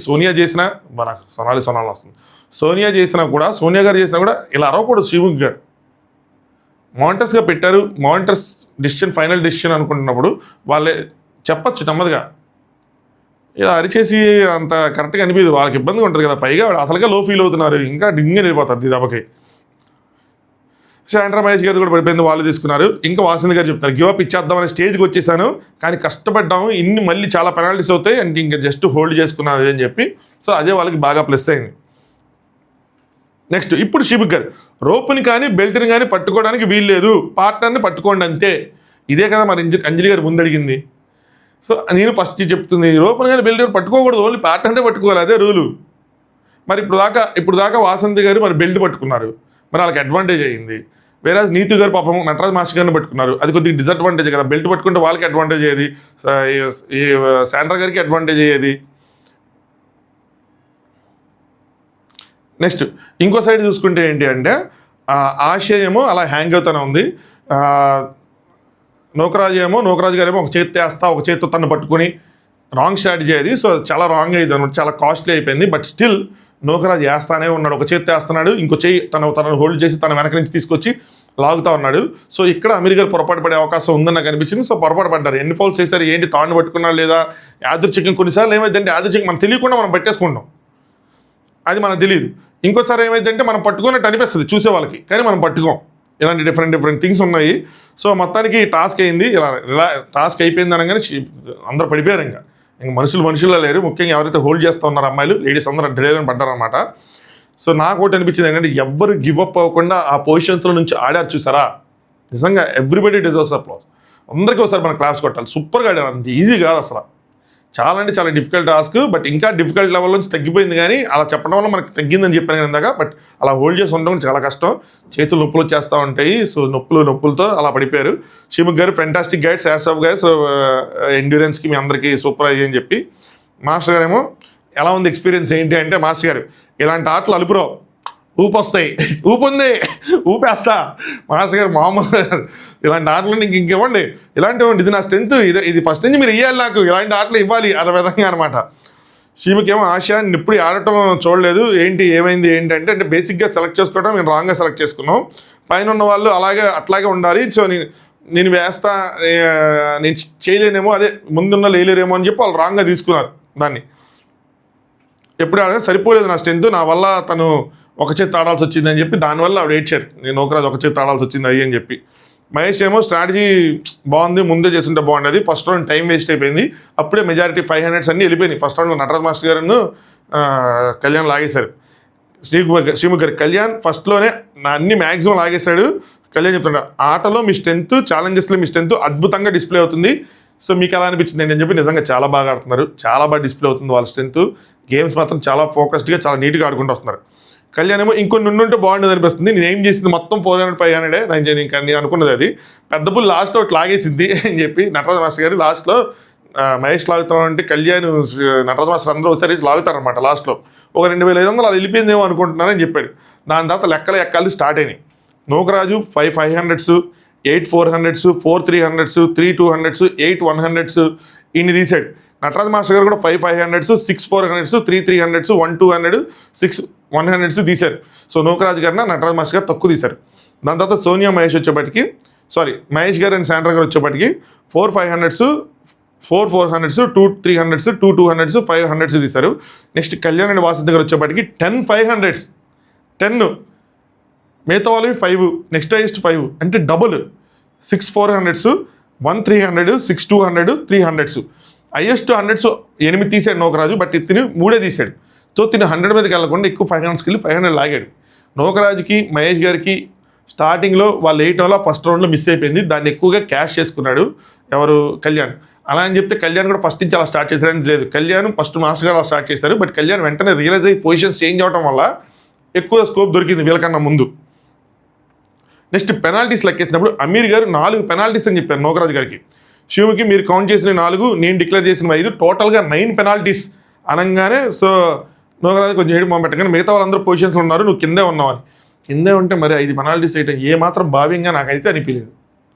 సోనియా చేసినా, మన సోనాలి వస్తుంది, సోనియా చేసినా కూడా, సోనియా గారు చేసినా కూడా ఇలా అరవకూడదు. శ్రీముఖ్ గారు మానిటర్స్గా పెట్టారు, మానిటర్స్ డిసిషన్ ఫైనల్ డిసిషన్ అనుకుంటున్నప్పుడు వాళ్ళే చెప్పచ్చు నెమ్మదిగా. ఇలా అరిచేసి అంత కరెక్ట్గా అనిపించదు, వాళ్ళకి ఇబ్బందిగా ఉంటుంది కదా. పైగా అసలుగా లో ఫీల్ అవుతున్నారు, ఇంకా డింగే వెళ్ళిపోతుంది దెబ్బకి. శాండ్రా మహేష్ గారు కూడా పడిపోయింది, వాళ్ళు తీసుకున్నారు. ఇంకా వాసంతి గారు చెప్తారు గివ్ అప్ ఇచ్చేద్దాం అనే స్టేజ్కి వచ్చేసాను, కానీ కష్టపడ్డాము, ఇన్ని మళ్ళీ చాలా పెనాల్టీస్ అవుతాయి అంటే ఇంకా జస్ట్ హోల్డ్ చేసుకున్నాను అని చెప్పి. సో అదే వాళ్ళకి బాగా ప్లస్ అయింది. నెక్స్ట్ ఇప్పుడు శివుక్ గారు రోప్ని కానీ బెల్ట్ని కానీ పట్టుకోవడానికి వీలు లేదు, పార్ట్నర్ని పట్టుకోండి అంతే. ఇదే కదా మరి అంజలి గారు ముందు అడిగింది. సో నేను ఫస్ట్ చెప్తుంది రోప్ని కానీ బెల్ట్ పట్టుకోకూడదు, ఓన్లీ పార్ట్నర్నే పట్టుకోవాలి, అదే రూలు. మరి ఇప్పుడు దాకా వాసంతి గారు మరి బెల్ట్ పట్టుకున్నారు, మరి వాళ్ళకి అడ్వాంటేజ్ అయ్యింది. వేరే నీతు గారు పాపం నటరాజ్ మాస్టర్ గారిని పట్టుకున్నారు, అది కొద్దిగా డిసడ్వాంటేజ్ కదా. బెల్ట్ పట్టుకుంటే వాళ్ళకి అడ్వాంటేజ్ అయ్యేది, ఈ శాండ్రా గారికి అడ్వాంటేజ్ అయ్యేది. నెక్స్ట్ ఇంకో సైడ్ చూసుకుంటే ఏంటి అంటే ఆశయ ఏమో అలా హ్యాంగ్ అవుతూనే ఉంది, నూకరాజు గారేమో ఒక చేతి వేస్తా ఒక చేతితో తను పట్టుకొని రాంగ్ స్ట్రాటజీ అది. సో చాలా రాంగ్ అయ్యింది అనమాట, చాలా కాస్ట్లీ అయిపోయింది. బట్ స్టిల్ నూకరాజు వేస్తానే ఉన్నాడు, ఒక చేతి వేస్తున్నాడు, ఇంకో చేయి తనను హోల్డ్ చేసి తన వెనక నుంచి తీసుకొచ్చి లాగుతూ ఉన్నాడు. సో ఇక్కడ అమీర్ గారు పొరపాటు పడే అవకాశం ఉందని నాకు అనిపించింది. సో పొరపాటు పడ్డారు. ఎన్ని ఫౌల్స్ చేశారు ఏంటి, తాను పట్టుకున్నా లేదా యాదృచ్ఛికం, కొన్నిసార్లు ఏమైందంటే యాదృచ్ఛికం మనం తెలియకుండా మనం పెట్టేసుకుంటాం, అది మనకు తెలియదు. ఇంకోసారి ఏమైందంటే మనం పట్టుకున్నట్టు అనిపిస్తుంది చూసే వాళ్ళకి, కానీ మనం పట్టుకోం. ఇలాంటి డిఫరెంట్ థింగ్స్ ఉన్నాయి. సో మొత్తానికి టాస్క్ అయింది, ఇలా టాస్క్ అయిపోయింది అనగానే అందరూ పడిపోయారు. ఇంకా మనుషుల్లో లేరు, ముఖ్యంగా ఎవరైతే హోల్డ్ చేస్తూ ఉన్నారో అమ్మాయిలు, లేడీస్ అందరూ డ్రైవర్ పడ్డారనమాట. సో నాకు ఒకటి అనిపించింది ఏంటంటే ఎవ్వరు గివ్ అప్ అవ్వకుండా ఆ పొజిషన్స్లో నుంచి ఆడారు చూసారా, నిజంగా ఎవ్రీబడి డిజర్వ్స్ అప్లాస్. అందరికీ ఒకసారి మన క్లాప్స్ కొట్టాలి, సూపర్గా ఆడారు. అంత ఈజీ కాదు అసలు, చాలా అంటే చాలా డిఫికల్ట్ టాస్క్. బట్ ఇంకా డిఫికల్ట్ లెవెల్ నుంచి తగ్గిపోయింది, కానీ అలా చెప్పడం వల్ల మనకు తగ్గిందని చెప్పాను ఇందాక. బట్ అలా హోల్డ్ చేసి ఉండడం చాలా కష్టం, చేతులు నొప్పులు వచ్చేస్తూ ఉంటాయి. సో నొప్పులతో అలా పడిపోయారు. శ్రీముఖ్ గారు fantastic guides, as of guides, ఎండ్యూరెన్స్కి మీ అందరికీ సూపర్ అయ్యి అని చెప్పి. మాస్టర్ గారేమో ఎలా ఉంది ఎక్స్పీరియన్స్ ఏంటి అంటే, మాస్టర్ గారు ఇలాంటి ఆటలు అలుపురావు, ఊపు వస్తాయి, ఊపేస్తా. మాస్టర్ గారు మామూలు ఇలాంటి ఆటలు ఇంకేమండి, ఇలాంటివ్వండి, ఇది నా స్ట్రెంత్, ఇది ఫస్ట్ నుంచి మీరు ఇవ్వాలి, నాకు ఇలాంటి ఆటలు ఇవ్వాలి అనే విధంగా అనమాట. శ్రీముఖేమో ఆశ ఇప్పుడు ఆడటం చూడలేదు, ఏమైంది ఏంటంటే బేసిక్గా సెలెక్ట్ చేసుకోవడం మేము రాంగ్గా సెలెక్ట్ చేసుకున్నాం, పైన ఉన్న వాళ్ళు అట్లాగే ఉండాలి. సో నేను వేస్తా, నేను చేయలేనేమో, అదే ముందున్న లేలేరేమో అని చెప్పి వాళ్ళు రాంగ్గా తీసుకున్నారు దాన్ని. ఎప్పుడు ఆడ సరిపోలేదు నా స్ట్రెంత్, నా వల్ల తను ఒక చేతి ఆడాల్సి వచ్చిందని చెప్పి దానివల్ల ఆవిడ ఏడ్చారు, నేను నూకరాజు ఒక చేతి ఆడాల్సి వచ్చింది అయ్యి అని చెప్పి. మహేష్ ఏమో స్ట్రాటజీ బాగుంది, ముందే చేస్తుంటే బాగుండేది, ఫస్ట్ రౌండ్ టైం వేస్ట్ అయిపోయింది, అప్పుడే మెజారిటీ 500s అన్నీ వెళ్ళిపోయినాయి. ఫస్ట్ రౌండ్లో నటరాజ్ మాస్టర్ గారును కళ్యాణ్ లాగేశారు. శ్రీముఖ్ గారు కళ్యాణ్ ఫస్ట్లోనే అన్ని మ్యాక్సిమం లాగేశాడు. కళ్యాణ్ చెప్తున్నాడు ఆటలో మీ స్ట్రెంత్, ఛాలెంజెస్లో మీ స్ట్రెంత్ అద్భుతంగా డిస్ప్లే అవుతుంది. సో మీకు ఎలా అనిపించింది అని చెప్పి, నిజంగా చాలా బాగా ఆడుతున్నారు, చాలా బాగా డిస్ప్లే అవుతుంది వాళ్ళ స్ట్రెంత్. గేమ్స్ మాత్రం చాలా ఫోకస్డ్గా చాలా నీట్గా ఆడుకుంటూ వస్తున్నారు. కళ్యాణ్ ఏమో ఇంకొన్ని ఉంటే బాగుండేది అనిపిస్తుంది, నేను ఏం చేసింది మొత్తం 400-500 నేను అనుకున్నది అది. పెద్ద పుల్ లాస్ట్లో ఒకటి లాగేసింది అని చెప్పి నటరాజ్ మాస్టర్ గారు లాస్ట్లో మహేష్ లాగుతామంటే కళ్యాణ్ నటరాజ్ మాస్టర్ అందరూ ఒకసారి లాగుతారనమాట. లాస్ట్లో ఒక 2500 అలా వెళ్ళిపోయిందేమో అనుకుంటున్నానని చెప్పాడు. దాని తర్వాత లెక్కలు స్టార్ట్ అయినాయి. Nookaraju 500s, 8 400s, 4 300s, 3 200s, 8 100s ఇన్ని తీసాడు. నటరాజ్ మాస్టర్ గారు కూడా 5 500s, 6 400s, 3 300s, 1 200, 6 100s తీశారు. సో నూకరాజు గారిన నటరాజ్ మాస్టర్ గారు తక్కువ తీశారు. దాని తర్వాత సోనియా మహేష్ వచ్చేప్పటికి మహేష్ గారు అండ్ శాండ్రా గారు వచ్చేప్పటికి 400s 400s 200s 200s 500s తీశారు. నెక్స్ట్ కళ్యాణ్ అండ్ వాసంతి గారు వచ్చేప్పటికి 10 500s 10, మిగతా వాళ్ళవి 5, నెక్స్ట్ హైయెస్ట్ 5 అంటే double 6 400s 1 300 6 200 300s. Highest 100s 8 తీసాడు నోకరాజు, బట్ ఇతను 3 తీశాడు. సో తిని 100 మీదకి వెళ్ళకుండా ఎక్కువ 500కి వెళ్ళి 500 లాగాడు. నోకరాజుకి మహేష్ గారికి స్టార్టింగ్లో వాళ్ళు 8 వల్ల ఫస్ట్ రౌండ్లో మిస్ అయిపోయింది, దాన్ని ఎక్కువగా క్యాష్ చేసుకున్నాడు ఎవరు కళ్యాణ్. అలా అని చెప్తే కళ్యాణ్ కూడా ఫస్ట్ నుంచి అలా స్టార్ట్ చేశారని లేదు, కళ్యాణ్ ఫస్ట్ మాస్టర్ గారు అలా స్టార్ట్ చేశారు. బట్ కళ్యాణ్ వెంటనే రియలైజ్ అయ్యి పొజిషన్స్ చేంజ్ అవడం వల్ల ఎక్కువ స్కోప్ దొరికింది వీళ్ళకన్నా ముందు. నెక్స్ట్ పెనాల్టీస్ లెక్కేసినప్పుడు అమీర్ గారు 4 పెనాల్టీస్ అని చెప్పారు నోకరాజు గారికి. శివుకి మీరు కౌంట్ చేసిన 4, నేను డిక్లేర్ చేసిన 5, టోటల్గా 9 పెనాల్టీస్ అనగానే సో నోకరాజు కొంచెం ఏడు మొహం పెట్టగానే మిగతా వాళ్ళందరూ పొజిషన్స్లో ఉన్నారు, నువ్వు కిందే ఉన్నావు అని. కిందే ఉంటే మరి 5 పెనాల్టీస్ వేయటం ఏమాత్రం భావ్యంగా నాకైతే అనిపించలేదు.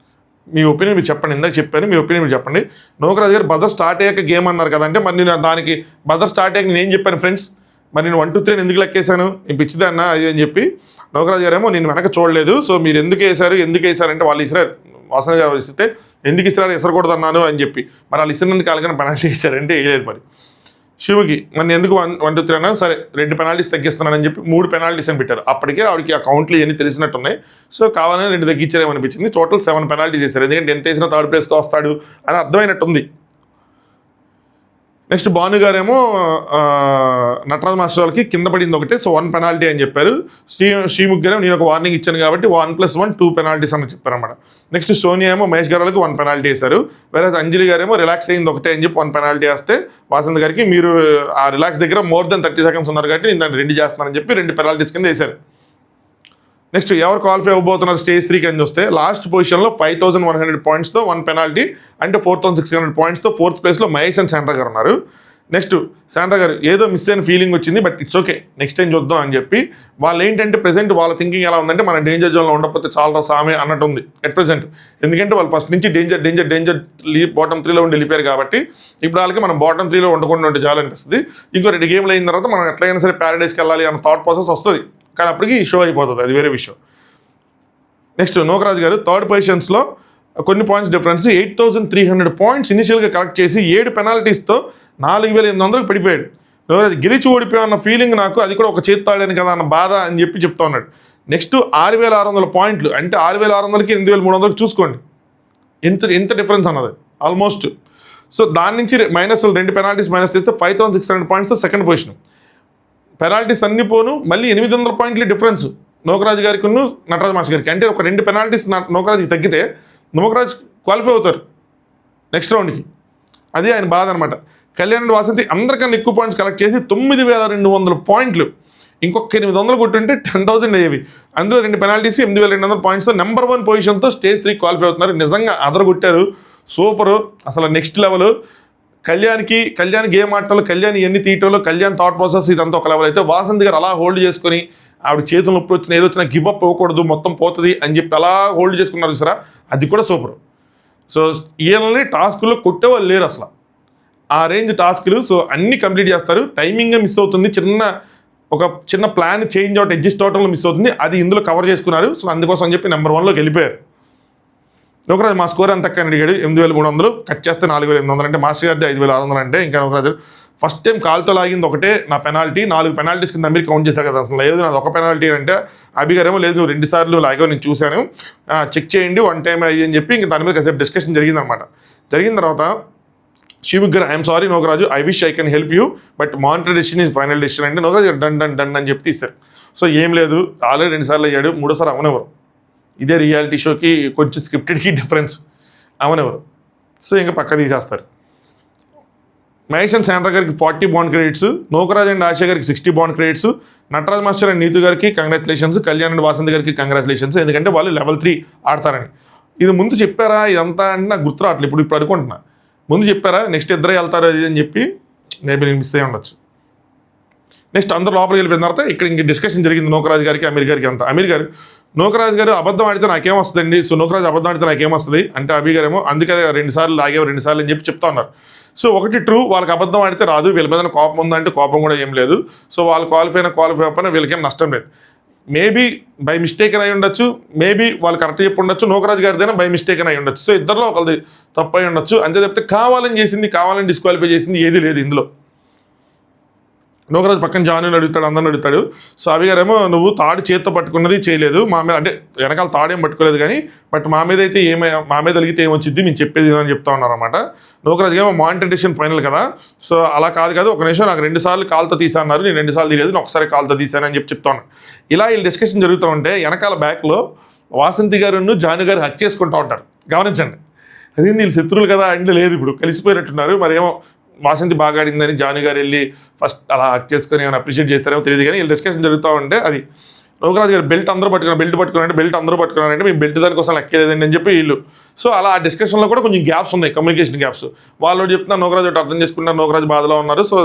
మీ ఒపీనియన్ మీరు చెప్పండి, ఇందాక చెప్పాను, మీ ఒపీనియన్ మీరు చెప్పండి. నోకరాజు గారు బజర్ స్టార్ట్ అయ్యాక గేమ్ అన్నారు కదంటే మరి నేను దానికి బజర్ స్టార్ట్ అయ్యాక నేను ఏం చెప్పాను ఫ్రెండ్స్, మరి నేను 1 2 3 ఎందుకు లెక్కేశాను, నేను పిచ్చిదే అన్న అది అని చెప్పి. నోకరాజు గారేమో నేను వెనక చూడలేదు, సో మీరు ఎందుకు వేసారంటే వాళ్ళు ఇసారు, వాసన గారు ఇస్తే ఎందుకు ఇస్తారు ఇసరకూడదు అన్నాను అని చెప్పి. మరి వాళ్ళు ఇస్తున్నందుకు అలాగనే పెనాల్టీ ఇచ్చారంటే వేయలేదు. మరి శివుకి మరి ఎందుకు 1 2 3 అన్నా సరే 2 పెనాల్టీస్ తగ్గిస్తున్నానని చెప్పి 3 పెనాల్టీస్ అని పెట్టారు. అప్పటికే ఆవిడకి ఆ కౌంట్లు ఇవన్నీ తెలిసినట్టున్నాయి, సో కావాలని 2 తగ్గించారేమనిపించింది. టోటల్ 7 పెనాల్టీస్ చేశారు, ఎందుకంటే ఎంత వేసినా థర్డ్ ప్లేస్కి వస్తాడు అని అర్థమైనట్టుంది. నెక్స్ట్ భాను గారేమో నటరాజ్ మాస్టర్ వాళ్ళకి కింద పడింది ఒకటే, సో 1 పెనాల్టీ అని చెప్పారు. శ్రీముఖ్ గారేమో నేను ఒక వార్నింగ్ ఇచ్చాను కాబట్టి 1+1 2 పెనాల్టీస్ అని చెప్పారన్నమాట. నెక్స్ట్ సోనియా ఏమో మహేష్ గారు వాళ్ళకి 1 పెనాల్టీ వేశారు. వేరే అంజలి గారేమో రిలాక్స్ అయింది ఒకటే అని చెప్పి 1 పెనాల్టీ వేస్తే వాసంత్ గారికి మీరు ఆ రిలాక్స్ దగ్గర మోర్ దెన్ 30 seconds ఉన్నారు కాబట్టి నేను దాన్ని 2 చేస్తానని చెప్పి 2 పెనాల్టీస్ కింద వేశారు. నెక్స్ట్ ఎవరు క్వాలిఫై అవ్వబోతున్నారు స్టేజ్ 3కి అని చూస్తే లాస్ట్ పొజిషన్లో 5100 పాయింట్స్తో 1 పెనాల్టీ అంటే 4600 పాయింట్స్తో 4th ప్లేస్లో మహేష్ అండ్ శాండ్రా గారు ఉన్నారు. నెక్స్ట్ శాండ్రా గారు ఏదో మిస్ అయిన ఫీలింగ్ వచ్చింది, but it's okay next time చూద్దాం అని చెప్పి. వాళ్ళు ఏంటంటే ప్రెసెంట్ వాళ్ళ థింకింగ్ ఎలా ఉందంటే మన డేంజర్ జోన్లో ఉండకపోతే చాలా సామే అన్నట్టు ఉంది ఎట్ ప్రెసెంట్. ఎందుకంటే వాళ్ళు ఫస్ట్ నుంచి డేంజర్ బాటమ్ 3లో ఉండి వెళ్ళిపోయారు కాబట్టి ఇప్పుడు వాళ్ళకి మనం బాటమ్ 3లో ఉండకుండా ఉంటే చాలా అనిపిస్తుంది. ఇంకో 2 గేమ్లు అయిన తర్వాత మనం ఎట్లయినా సరే ప్యారడైస్కి వెళ్ళాలి అన్న థాట్ ప్రాసెస్ వస్తుంది, కానీ అప్పటికి షో అయిపోతుంది, అది వేరే విషయం. నెక్స్ట్ నోకరాజు గారు 3rd పొజిషన్స్లో కొన్ని పాయింట్స్ డిఫరెన్స్ 8300 పాయింట్స్ ఇనిషియల్గా కలెక్ట్ చేసి 7 పెనాల్టీస్తో 4800కి పడిపోయాడు. నోకరాజు గెలిచి ఓడిపోయామన్న ఫీలింగ్ నాకు, అది కూడా ఒక చేత్తాడని కదా అన్న బాధ అని చెప్పి చెప్తా ఉన్నాడు. నెక్స్ట్ 6600 పాయింట్లు అంటే 6600కి 8300కి చూసుకోండి ఎంత డిఫరెన్స్ అన్నది ఆల్మోస్ట్. సో దాని నుంచి -2 పెనాల్టీస్ మైనస్ చేస్తే 5600 పాయింట్స్తో 2nd పొజిషన్. పెనాల్టీస్ అన్ని పోను మళ్ళీ 800 పాయింట్ల డిఫరెన్స్ నోకరాజు గారికి నటరాజ్ మాస్టర్ గారికి. అంటే ఒక 2 పెనాల్టీస్ నోకరాజుకి తగ్గితే నోకరాజ్ క్వాలిఫై అవుతారు నెక్స్ట్ రౌండ్కి, అది ఆయన బాధ అనమాట. కళ్యాణ్ వాసంతి అందరికన్నా ఎక్కువ పాయింట్స్ కలెక్ట్ చేసి 9200 పాయింట్లు, ఇంకొక 800 కొట్టుంటే 10,000 అయ్యేవి. అందులో 2 పెనాల్టీస్ 8200 పాయింట్స్తో నెంబర్ 1 పొజిషన్తో స్టేజ్ 3 క్వాలిఫై అవుతున్నారు. నిజంగా అదరగొట్టారు, సూపరు, అసలు నెక్స్ట్ లెవెల్. కళ్యాణ్ గేమ్ ఆటలు, కళ్యాణ్ ఎన్ని తీయటంలో, కళ్యాణ్ థాట్ ప్రాసెస్ ఇదంతా ఒక లెవెల్ అయితే, వాసంతి గారు అలా హోల్డ్ చేసుకొని ఆవిడ చేతులు నొప్పి వచ్చిన ఏదో వచ్చినా గివ్ అప్ అవ్వకూడదు మొత్తం పోతుంది అని చెప్పి అలా హోల్డ్ చేసుకున్నారు చూసారా, అది కూడా సూపర్. సో ఈయనని టాస్కుల్లో కొట్టేవాళ్ళు లేరు అసలు, ఆ రేంజ్ టాస్కులు. సో అన్నీ కంప్లీట్ చేస్తారు. టైమింగ్ మిస్ అవుతుంది, చిన్న ప్లాన్ చేంజ్ అవుట్ అడ్జస్ట్ అవటంలో మిస్ అవుతుంది, అది ఇందులో కవర్ చేసుకున్నారు. సో అందుకోసం అని చెప్పి నెంబర్ 1లోకి వెళ్ళిపోయారు. నోకరాజు మా స్కోర్ ఎంత అని అడిగాడు, 8300, కట్ చేస్తే 4800 అంటే మాస్టర్ గారిది 5600 అంటే ఇంకా నోకరాజు ఫస్ట్ టైం కాల్తో లాగింది ఒకటే నా పెనాల్టీ, 4 పెనాల్టీస్ కింద మీరు కౌంట్ చేశారు కదా, అసలు లేదు నాది 1 పెనాల్టీ అంటే అభి గారేమో లేదు నువ్వు 2 సార్లు లాగావు నేను చూశాను, చెక్ చేయండి 1 టైం అయ్యి అని చెప్పి ఇంకా దాని మీద కాసేపు డిస్కషన్ జరిగిందనమాట. జరిగిన తర్వాత శివుక్ గారు I'm sorry Nokaraju, I wish I can help you but monitor decision is final decision అంటే నోకరాజు డన్ అని చెప్పి తీశారు. సో ఏం లేదు ఆల్రెడీ 2 సార్లు అయ్యాడు, 3వ సారి అవనెవరు, ఇదే రియాలిటీ షోకి కొంచెం స్క్రిప్టెడ్కి డిఫరెన్స్, అవనెవరు. సో ఇంకా పక్క తీసేస్తారు. మహేష్ అండ్ శాండ్రా గారికి 40 bond credits, Nokaraj and Asha గారికి 60 bond credits, Nataraj master and Neetu గారికి కంగ్రాచులేషన్స్, కళ్యాణ్ అండ్ వాసంత్ గారికి కంగ్రాచులేషన్స్, ఎందుకంటే వాళ్ళు లెవెల్ 3 ఆడతారని. ఇది ముందు చెప్పారా ఇదంతా అంటే నాకు గుర్తు రావట్లేదు, ఇప్పుడు అనుకుంటున్నా ముందు చెప్పారా నెక్స్ట్ ఇద్దరే వెళ్తారు అది అని చెప్పి, మేబీ నేను మిస్ అయ్యి ఉండొచ్చు. నెక్స్ట్ అందరూ లోపలికి వెళ్ళిపోయిన తర్వాత ఇక్కడ ఇంక డిస్కషన్ జరిగింది నోకరాజ్ గారికి అమీర్ గారికి అంతా. అమీర్ గారు నోకరాజ్ గారు అబద్ధం ఆడితే నాకేం వస్తుందండి, సో నోకరాజ్ అబద్ధం ఆడితే నాకేం వస్తుంది అంటే అభి గారేమో అందుకే 2 సార్లు లాగేవు 2 సార్లు అని చెప్పి చెప్తా ఉన్నారు. సో ఒకటి ట్రూ, వాళ్ళకి అబద్ధం ఆడితే రాదు, వీళ్ళ మీద కోపం ఉందంటే కోపం కూడా ఏం లేదు. సో వాళ్ళు క్వాలిఫై అయినా వీళ్ళకేం నష్టం లేదు. మేబీ బై మిస్టేక్ అయి ఉండొచ్చు, మేబీ వాళ్ళు కరెక్ట్ చెప్పి ఉండొచ్చు, నోకరాజు గారిదైనా బై మిస్టేక్ అయి ఉండొచ్చు. సో ఇద్దరిలో ఒకరిది తప్పు అయి ఉండొచ్చు. అంతే తప్పితే కావాలని చేసింది, కావాలని డిస్క్వాలిఫై చేసింది ఏది లేదు ఇందులో. నోకరాజు పక్కన జానుని అడుగుతాడు, అందరిని అడుగుతాడు. సో అవి గారేమో నువ్వు తాడు చేత్తో పట్టుకున్నది చేయలేదు, మా మీద అంటే వెనకాల తాడేం పట్టుకోలేదు కానీ బట్ మా మీద అయితే మా మీద అలిగితే ఏమొచ్చింది మేము చెప్పేది అని చెప్తా ఉన్నారన్నమాట. నోకరాజు ఏమో మానిటైజేషన్ ఫైనల్ కదా, సో అలా కాదు ఒక నిమిషం నాకు 2 సార్లు కాల్తో తీసా అన్నారు, నేను 2 సార్లు తీయలేదు, నేను ఒకసారి కాల్తో తీసాను అని చెప్తాను. ఇలా వీళ్ళు డిస్కషన్ జరుగుతూ ఉంటే వెనకాల బ్యాక్లో వాసంతి గారు జాను గారు హక్ చేసుకుంటూ ఉంటారు. గమనించండి, అది వీళ్ళు శత్రువులు కదా అంటే లేదు, ఇప్పుడు కలిసిపోయినట్టున్నారు. మరేమో వాసంతి బాగా ఆడిందని జాను గారు వెళ్ళి ఫస్ట్ అలా హక్ చేసుకొని ఏమైనా అప్రిషియేట్ చేస్తారేమో తెలియదు కానీ వీళ్ళు డిస్కషన్ జరుగుతూ ఉంటే అది నోకరాజు గారు బెల్ట్ అందరూ పట్టుకున్నారంటే మేము బెల్ట్ దానికోసం లెక్కలేదండి అని చెప్పి వీళ్ళు. సో అలా ఆ డిస్కషన్లో కూడా కొంచెం గ్యాప్స్ ఉన్నాయి, కమ్యూనికేషన్ గ్యాప్స్. వాళ్ళు చెప్తున్నారు, నోకరాజు ఒకటి అర్థం చేసుకుంటున్నారు, నోకరాజు బాధలో ఉన్నారు. సో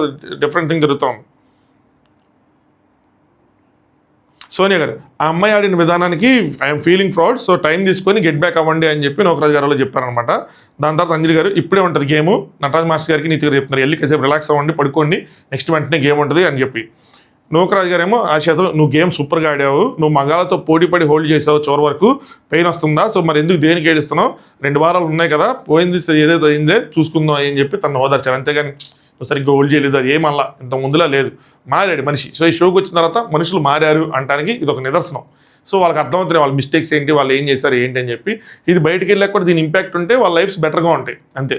డిఫరెంట్ థింగ్ జరుగుతూ ఉంది. సోనియా గారు ఆ అమ్మాయి ఆడిన విధానానికి I'm feeling proud, so time తీసుకొని గెట్ బ్యాక్ అవ్వండి అని చెప్పి నోకరాజు గారు చెప్పారనమాట. దాని తర్వాత అంజలి గారు ఇప్పుడే ఉంటుంది గేమ్, నటరాజ్ మాస్టర్ గారికి నీతి గారు చెప్తున్నారు, వెళ్ళి కాసేపు రిలాక్స్ అవ్వండి, పడుకోండి, నెక్స్ట్ వెంటనే గేమ్ ఉంటుంది అని చెప్పి. నోకరాజు గారేమో ఆశతో నువ్వు గేమ్ సూపర్గా ఆడావు, నువ్వు మగాలతో పోటీపడి హోల్డ్ చేసావు, చివరి వరకు పెయిన్ వస్తుందా, సో మరి ఎందుకు దేనికి ఏడుస్తున్నావు, 2 వారాలు ఉన్నాయి కదా, పోయింది ఏదైతే అయిందే చూసుకుందాం అని చెప్పి తను ఓదార్చారు. అంతేగాని సరిగ్గా హోల్డ్ చేయలేదు, అది ఏమల్లా ఇంత ముందులా లేదు, మారాడు మనిషి. సో ఈ షోకి వచ్చిన తర్వాత మనుషులు మారారు అనడానికి ఇది ఒక నిదర్శనం. సో వాళ్ళకి అర్థమవుతుంది వాళ్ళ మిస్టేక్స్ ఏంటి, వాళ్ళు ఏం చేశారు ఏంటి అని చెప్పి. ఇది బయటికి వెళ్ళాక కూడా దీని ఇంపాక్ట్ ఉంటే వాళ్ళ లైఫ్స్ బెటర్గా ఉంటాయి అంతే.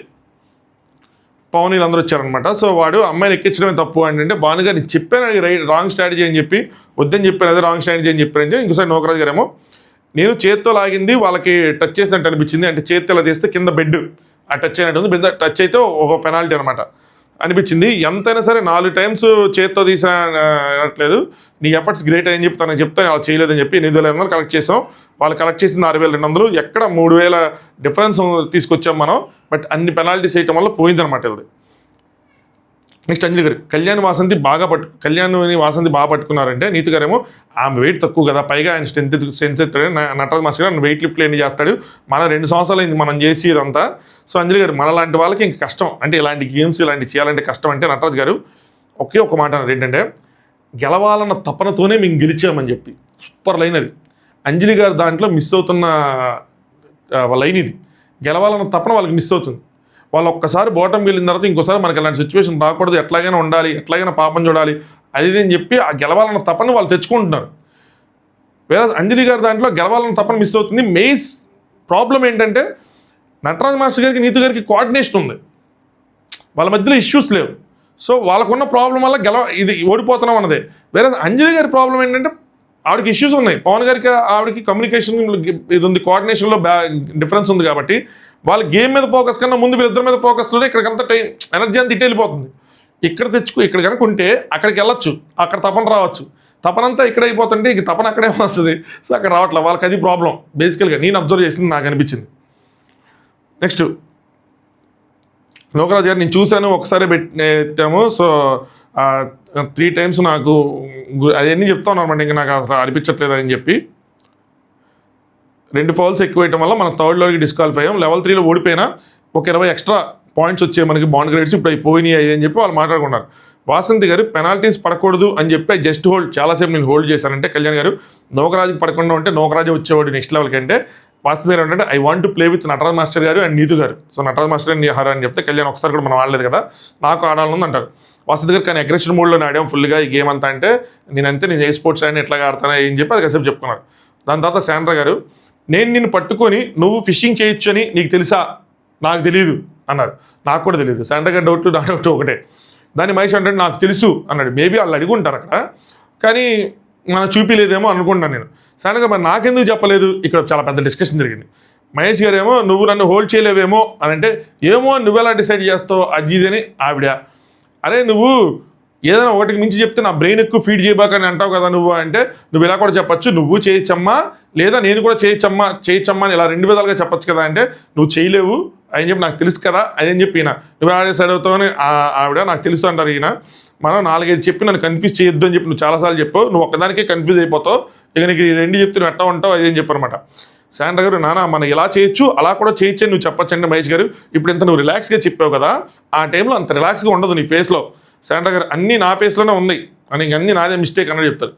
పవన్ వీళ్ళందరూ వచ్చారనమాట. సో వాడు అమ్మాయిని ఎక్కించడమే తప్పు అంటే భానుగారు నేను చెప్పాను రాంగ్ స్ట్రాటజీ అని చెప్పి, వద్దని చెప్పాను అదే రాంగ్ స్ట్రాటజీ అని చెప్పారని చెప్పి. ఇంకోసారి నోకరాజు గారేమో నేను చేత్తో లాగింది వాళ్ళకి టచ్ చేసినట్టు అనిపించింది, అంటే చేత్తో ఇలా తీస్తే కింద బెడ్ ఆ టచ్ అయినట్టు ఉంది, బెడ్ టచ్ అయితే ఒక పెనాల్టీ అనమాట అనిపించింది. ఎంతైనా సరే 4 టైమ్స్ చేత్తో తీసినట్లేదు, నీ ఎఫర్ట్స్ గ్రేట్ అని చెప్పి తనకు చెప్తే అలా చేయలేదని చెప్పి 8,500 కలెక్ట్ చేసాం, వాళ్ళు కలెక్ట్ చేసింది 6,200, ఎక్కడ 3,000 డిఫరెన్స్ తీసుకొచ్చాం మనం. బట్ అన్ని పెనాల్టీస్ వేయటం వల్ల పోయిందనమాట ఇది. నెక్స్ట్ అంజలి గారు కళ్యాణి వాసంతి బాగా పట్టుకున్నారంటే, నీతి గారేమో ఆమె వెయిట్ తక్కువ కదా, పైగా ఆయన స్ట్రెంత్ ఎత్తాడు, నటరాజ్ మాస్టర్ గారు వెయిట్ లిఫ్ట్లు ఎన్ని చేస్తాడు, మన 2 సంవత్సరాలు అయింది మనం చేసి ఇదంతా. సో అంజలి గారు మన లాంటి వాళ్ళకి ఇంక కష్టం, అంటే ఇలాంటి గేమ్స్ ఇలాంటివి చేయాలంటే కష్టం అంటే నటరాజ్ గారు ఒకే ఒక మాట అన్నారు ఏంటంటే, గెలవాలన్న తపనతోనే మేము గెలిచామని చెప్పి. సూపర్ లైన్ అది. అంజలి గారు దాంట్లో మిస్ అవుతున్న లైన్ ఇది, గెలవాలన్న తపన వాళ్ళకి మిస్ అవుతుంది. వాళ్ళు ఒక్కసారి బాటంకి వెళ్ళిన తర్వాత ఇంకోసారి మనకి అలాంటి సిచ్యువేషన్ రాకూడదు, ఎట్లాగైనా ఉండాలి, ఎట్లాగైనా పాపం చూడాలి అది అని చెప్పి ఆ గెలవాలన్న తపన వాళ్ళు తెచ్చుకుంటున్నారు. వేరే అంజలి గారు దాంట్లో గెలవాలన్న తపన మిస్ అవుతుంది. మెయిన్ ప్రాబ్లం ఏంటంటే నటరాజ్ మాస్టర్ గారికి నీతి గారికి కోఆర్డినేషన్ ఉంది, వాళ్ళ మధ్యలో ఇష్యూస్ లేవు. సో వాళ్ళకున్న ప్రాబ్లం వల్ల ఇది ఓడిపోతున్నాం అన్నదే. వేరే అంజలి గారి ప్రాబ్లం ఏంటంటే ఆవిడకి ఇష్యూస్ ఉన్నాయి, పవన్ గారికి ఆవిడకి కమ్యూనికేషన్ ఇది ఉంది, కోఆర్డినేషన్లో డిఫరెన్స్ ఉంది. కాబట్టి వాళ్ళ గేమ్ మీద ఫోకస్ కన్నా ముందు వీళ్ళిద్దరి మీద ఫోకస్లోనే ఇక్కడికంతా టైం ఎనర్జీ అంతా ఇటు వెళ్ళిపోతుంది. ఇక్కడ కనుక ఉంటే అక్కడికి వెళ్ళొచ్చు, అక్కడ తపన రావచ్చు, తపనంతా ఇక్కడ అయిపోతుంటే ఇక తపన అక్కడే వస్తుంది. సో అక్కడ రావట్లేదు వాళ్ళకి, అది ప్రాబ్లం బేసికల్గా నేను అబ్జర్వ్ చేసింది, నాకు అనిపించింది. నెక్స్ట్ నోకరాజు గారు నేను చూశాను, ఒకసారి పెట్టాము, సో 3 times నాకు అవన్నీ చెప్తా ఉన్నారన్నమాట, ఇంకా నాకు అసలు అనిపించట్లేదు అని చెప్పి. 2 ఫౌల్స్ ఎక్కువ వేయటం వల్ల మనం 3rd లోకి డిస్క్వాలిఫై అయ్యాం, లెవెల్ 3లో ఓడిపోయినా ఒక 20 ఎక్స్ట్రా పాయింట్స్ వచ్చాయి మనకి బాండ్ గ్రేడ్స్, ఇప్పుడు అవి పోయినాయి అని చెప్పి వాళ్ళు మాట్లాడుకున్నారు. వాసంతి గారు పెనాల్టీస్ పడకూడదు అని చెప్పి జస్ట్ హోల్డ్, చాలాసేపు నేను హోల్డ్ చేశానంటే కళ్యాణ్ గారు నోకరాజుకి పడకుండా ఉంటే నోకరాజు వచ్చేవాడు నెక్స్ట్ లెవెల్కి అంటే, వాసంతి గారు ఏంటంటే I want to play with Nataraj master గారు అండ్ నీతు గారు. సో నటరాజ్ మాస్టర్ గారు హర్ అని చెప్తే కళ్యాణ్ ఒకసారి కూడా మనం ఆడలేదు కదా, నాకు ఆడాలని అంటారు. వాసంతి గారు కానీ అగ్రెషన్ మోడ్లోనే ఆడాం ఫుల్గా ఈ గేమ్ అంతా అంటే, నేను ఏ స్పోర్ట్స్ అని ఎట్లాగా ఆడతానా అని చెప్పి అది కాసేపు చెప్పుకున్నారు. దాని తర్వాత శాండ్రా గారు నేను నిన్ను పట్టుకొని నువ్వు ఫిషింగ్ చేయొచ్చు అని నీకు తెలుసా, నాకు తెలియదు అన్నారు. నాకు కూడా తెలియదు. శాండ్రా గారు డౌట్ నా డౌట్ ఒకటే. దాన్ని మహేష్ అంటే నాకు తెలుసు అన్నాడు. మేబీ వాళ్ళు అడిగి ఉంటారు అక్కడ, కానీ మనం చూపిలేదేమో అనుకుంటున్నాను నేను. శాండ్రా గారు మరి నాకెందుకు చెప్పలేదు, ఇక్కడ చాలా పెద్ద డిస్కషన్ జరిగింది. మహేష్ గారు ఏమో నువ్వు నన్ను హోల్డ్ చేయలేవేమో అని అంటే, ఏమో నువ్వెలా డిసైడ్ చేస్తావు అది ఇది అని ఆవిడ. అరే నువ్వు ఏదైనా ఒకటికి మించి చెప్తే నా బ్రెయిన్ ఎక్కువ ఫీడ్ చేయబాకని అంటావు కదా నువ్వు అంటే, నువ్వు ఇలా కూడా చెప్పచ్చు, నువ్వు చేయొచ్చమ్మా లేదా నేను కూడా చేయొచ్చమ్మా అని ఇలా 2 విధాలుగా చెప్పచ్చు కదా అంటే, నువ్వు చేయలేవు అని చెప్పి నాకు తెలుసు కదా అదని చెప్పి ఈయన నువ్వు ఆడే సైడ్ అవుతావని ఆవిడ నాకు తెలుసు అంటారు. ఈయన మనం 4-5 చెప్పి నన్ను కన్ఫ్యూజ్ చేయొద్దు అని చెప్పి నువ్వు చాలాసార్లు చెప్పావు, నువ్వు ఒక్కదానికే కన్ఫ్యూజ్ అయిపోతావు, ఇక నీకు 2 చెప్తే నువ్వు ఎట్టా ఉంటావు అదేం చెప్పనమాట. శాండ్రా గారు నాన్న మనం ఇలా చేయొచ్చు అలా కూడా చేయొచ్చు అని నువ్వు చెప్పచ్చు అంటే మహేష్ గారు ఇప్పుడు ఇంత నువ్వు రిలాక్స్గా చెప్పావు కదా, ఆ టైంలో అంత రిలాక్స్గా ఉండదు నీ ఫేస్లో. శాండ్రా గారు అన్నీ నా ఫేస్లోనే ఉంది అని, అన్నీ నాదే మిస్టేక్ అన్నది చెప్తారు.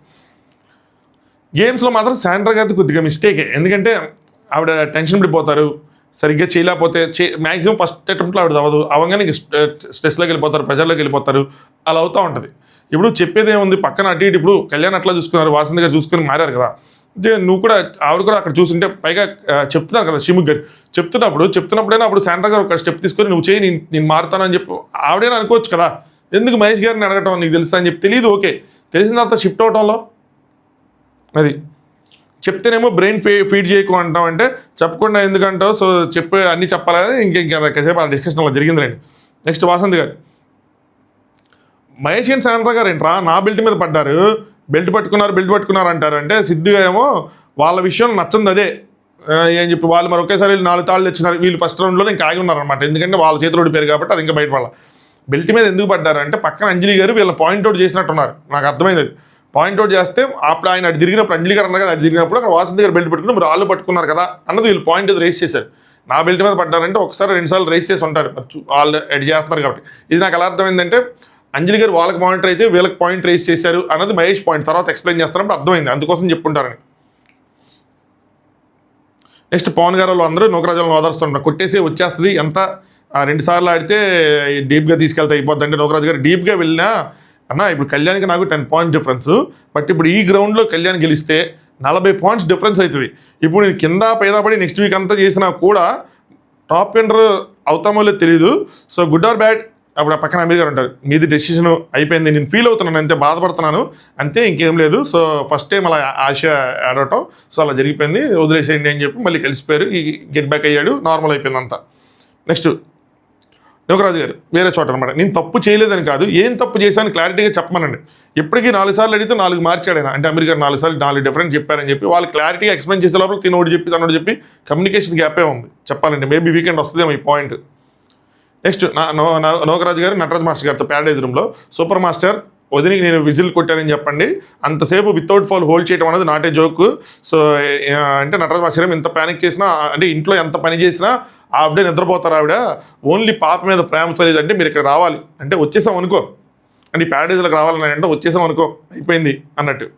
గేమ్స్లో మాత్రం శాండ్రా గారిది కొద్దిగా మిస్టేకే, ఎందుకంటే ఆవిడ టెన్షన్ పడిపోతారు, సరిగ్గా చేయలేకపోతే మ్యాక్సిమం ఫస్ట్ అటెంప్ట్లో ఆవిడ అవ్వదు, అవగానే స్ట్రెస్లోకి వెళ్ళిపోతారు, ప్రెజర్లోకి వెళ్ళిపోతారు, అలా అవుతూ ఉంటుంది. ఇప్పుడు చెప్పేది ఏముంది, పక్కన అటు ఇటు ఇప్పుడు కళ్యాణ్ అట్లా చూసుకున్నారు, వాసంతి గారు చూసుకుని మారారు కదా, అంటే నువ్వు కూడా ఆవిడ కూడా అక్కడ చూస్తుంటే పైగా చెప్తున్నారు కదా షిముక్ గారు చెప్తున్నప్పుడైనా అప్పుడు శాండ్రా గారు ఒక స్టెప్ తీసుకొని నువ్వు చేయి, నేను మారుతానని చెప్పి ఆవిడైనా అనుకోవచ్చు కదా, ఎందుకు మహేష్ గారిని అడగటం, నీకు తెలుసా అని చెప్పి తెలియదు, ఓకే తెలిసిన తర్వాత షిఫ్ట్ అవటంలో అది చెప్తేనేమో బ్రెయిన్ ఫీడ్ చేయకు అంటాం, అంటే చెప్పకుండా ఎందుకంటావు, సో చెప్పే అన్నీ చెప్పాలని ఇంకేసేపు ఆ డిస్కషన్ అలా జరిగింది రండి. నెక్స్ట్ వాసంతి గారు, మహేష్ అండ్ శాండ్రా గారు ఏంట్రా నా బెల్ట్ మీద పడ్డారు, బెల్ట్ పట్టుకున్నారు అంటారు, అంటే సిద్ధుగా ఏమో వాళ్ళ విషయం నచ్చంది అదే ఏం చెప్పి వాళ్ళు మరి ఒకేసారి 4 తాళ్ళు తెచ్చినారు, వీళ్ళు ఫస్ట్ రౌండ్లో ఇంకా ఆగి ఉన్నారనమాట, ఎందుకంటే వాళ్ళ చేతిలో ఓడిపోయారు కాబట్టి అది ఇంకా బయటపడాల. బెల్ట్ మీద ఎందుకు పడ్డారు అంటే పక్కన అంజలి గారు వీళ్ళ పాయింట్అవుట్ చేసినట్టున్నారు, నాకు అర్థమైంది. అది పాయింట్అవుట్ చేస్తే అప్పుడు ఆయన అటు తిరిగినప్పుడు అంజలి గారు అన్నారు కదా, అటు తిరిగినప్పుడు అక్కడ వాసంతి గారు బెల్ట్ పెట్టుకుని మీరు వాళ్ళు పట్టుకున్నారు కదా అన్నది వీళ్ళు పాయింట్ రేస్ చేశారు. నా బెల్ట్ మీద పడ్డారంటే ఒకసారి 2 సార్లు రేస్ చేసి ఉంటారు, వాళ్ళు ఎడ్ చేస్తున్నారు కాబట్టి. ఇది నాకు ఎలా అర్థమైందంటే అంజలి గారు వాళ్ళకి పాయింట్ అయితే వీళ్ళకి పాయింట్ రేస్ చేశారు అన్నది మహేష్ పాయింట్, తర్వాత ఎక్స్ప్లెయిన్ చేస్తారంటే అర్థమైంది, అందుకోసం చెప్పుకుంటారని. నెక్స్ట్ పవన్ గారు వాళ్ళు అందరూ నూకరాజులను ఓదారుస్తుంటారు, కొట్టేసి వచ్చేస్తుంది, ఎంత 2 సార్లు ఆడితే డీప్గా తీసుకెళ్తే అయిపోద్ది అంటే నూకరాజు గారు డీప్గా వెళ్ళినా అన్న ఇప్పుడు కళ్యాణ్కి నాకు 10 పాయింట్స్ డిఫరెన్స్, బట్ ఇప్పుడు ఈ గ్రౌండ్లో కళ్యాణ్ గెలిస్తే 40 పాయింట్స్ డిఫరెన్స్ అవుతుంది. ఇప్పుడు నేను కింద పేద పడి నెక్స్ట్ వీక్ అంతా చేసినా కూడా టాప్ విన్నర్ అవుతామో లేదు తెలియదు, సో గుడ్ ఆర్ బ్యాడ్ అప్పుడు ఆ పక్కన అమీర్ గారు ఉంటారు, మీది డెసిషన్ అయిపోయింది, నేను ఫీల్ అవుతున్నాను అంతే, బాధపడుతున్నాను అంతే, ఇంకేం లేదు, సో ఫస్ట్ టైం అలా ఆశ ఆడటం, సో అలా జరిగిపోయింది, వదిలేసేయండి అని చెప్పి మళ్ళీ కలిసిపోయారు, ఈ గెట్ బ్యాక్ అయ్యాడు, నార్మల్ అయిపోయింది అంతా. నెక్స్ట్ యోగరాజు గారు వేరే చోట అనమాట, నేను తప్పు చేయలేదని కాదు, ఏం తప్పు చేశాను క్లారిటీగా చెప్పమనండి. ఇప్పటికీ 4 సార్లు అడిగితే 4 మార్చాడు ఆయన, అంటే అమీర్ గారు 4 సార్లు 4 డిఫరెంట్ చెప్పారని చెప్పి వాళ్ళు క్లారిటీగా ఎక్స్ప్లెయిన్ చేసే లోపల తినోడు చెప్పి తనోడు చెప్పి కమ్యూనికేషన్ గ్యాపే ఉంది చెప్పాలంటే, మేబీ వీకెండ్ వస్తుందేమో ఈ పాయింట్. నెక్స్ట్ నోకరాజు గారు నటరాజ్ మాస్టర్ గారితో ప్యారడైజ్ రూమ్లో, సూపర్ మాస్టర్ వదినికి నేను విజిల్ కొట్టానని చెప్పండి, అంతసేపు వితౌట్ ఫాల్ హోల్డ్ చేయడం అనేది నాటే జోక్, సో అంటే నటరాజ్ మాస్టర్ ఏమో ఎంత ప్యానిక్ చేసినా, అంటే ఇంట్లో ఎంత పని చేసినా ఆవిడే నిద్రపోతారు, ఆవిడ ఓన్లీ పాప మీద ప్రేమతో లేదంటే మీరు ఇక్కడ రావాలి అంటే వచ్చేసాం అనుకో, అంటే ఈ ప్యారడైజ్లోకి రావాలని అంటే వచ్చేసాం అనుకో అయిపోయింది అన్నట్టు.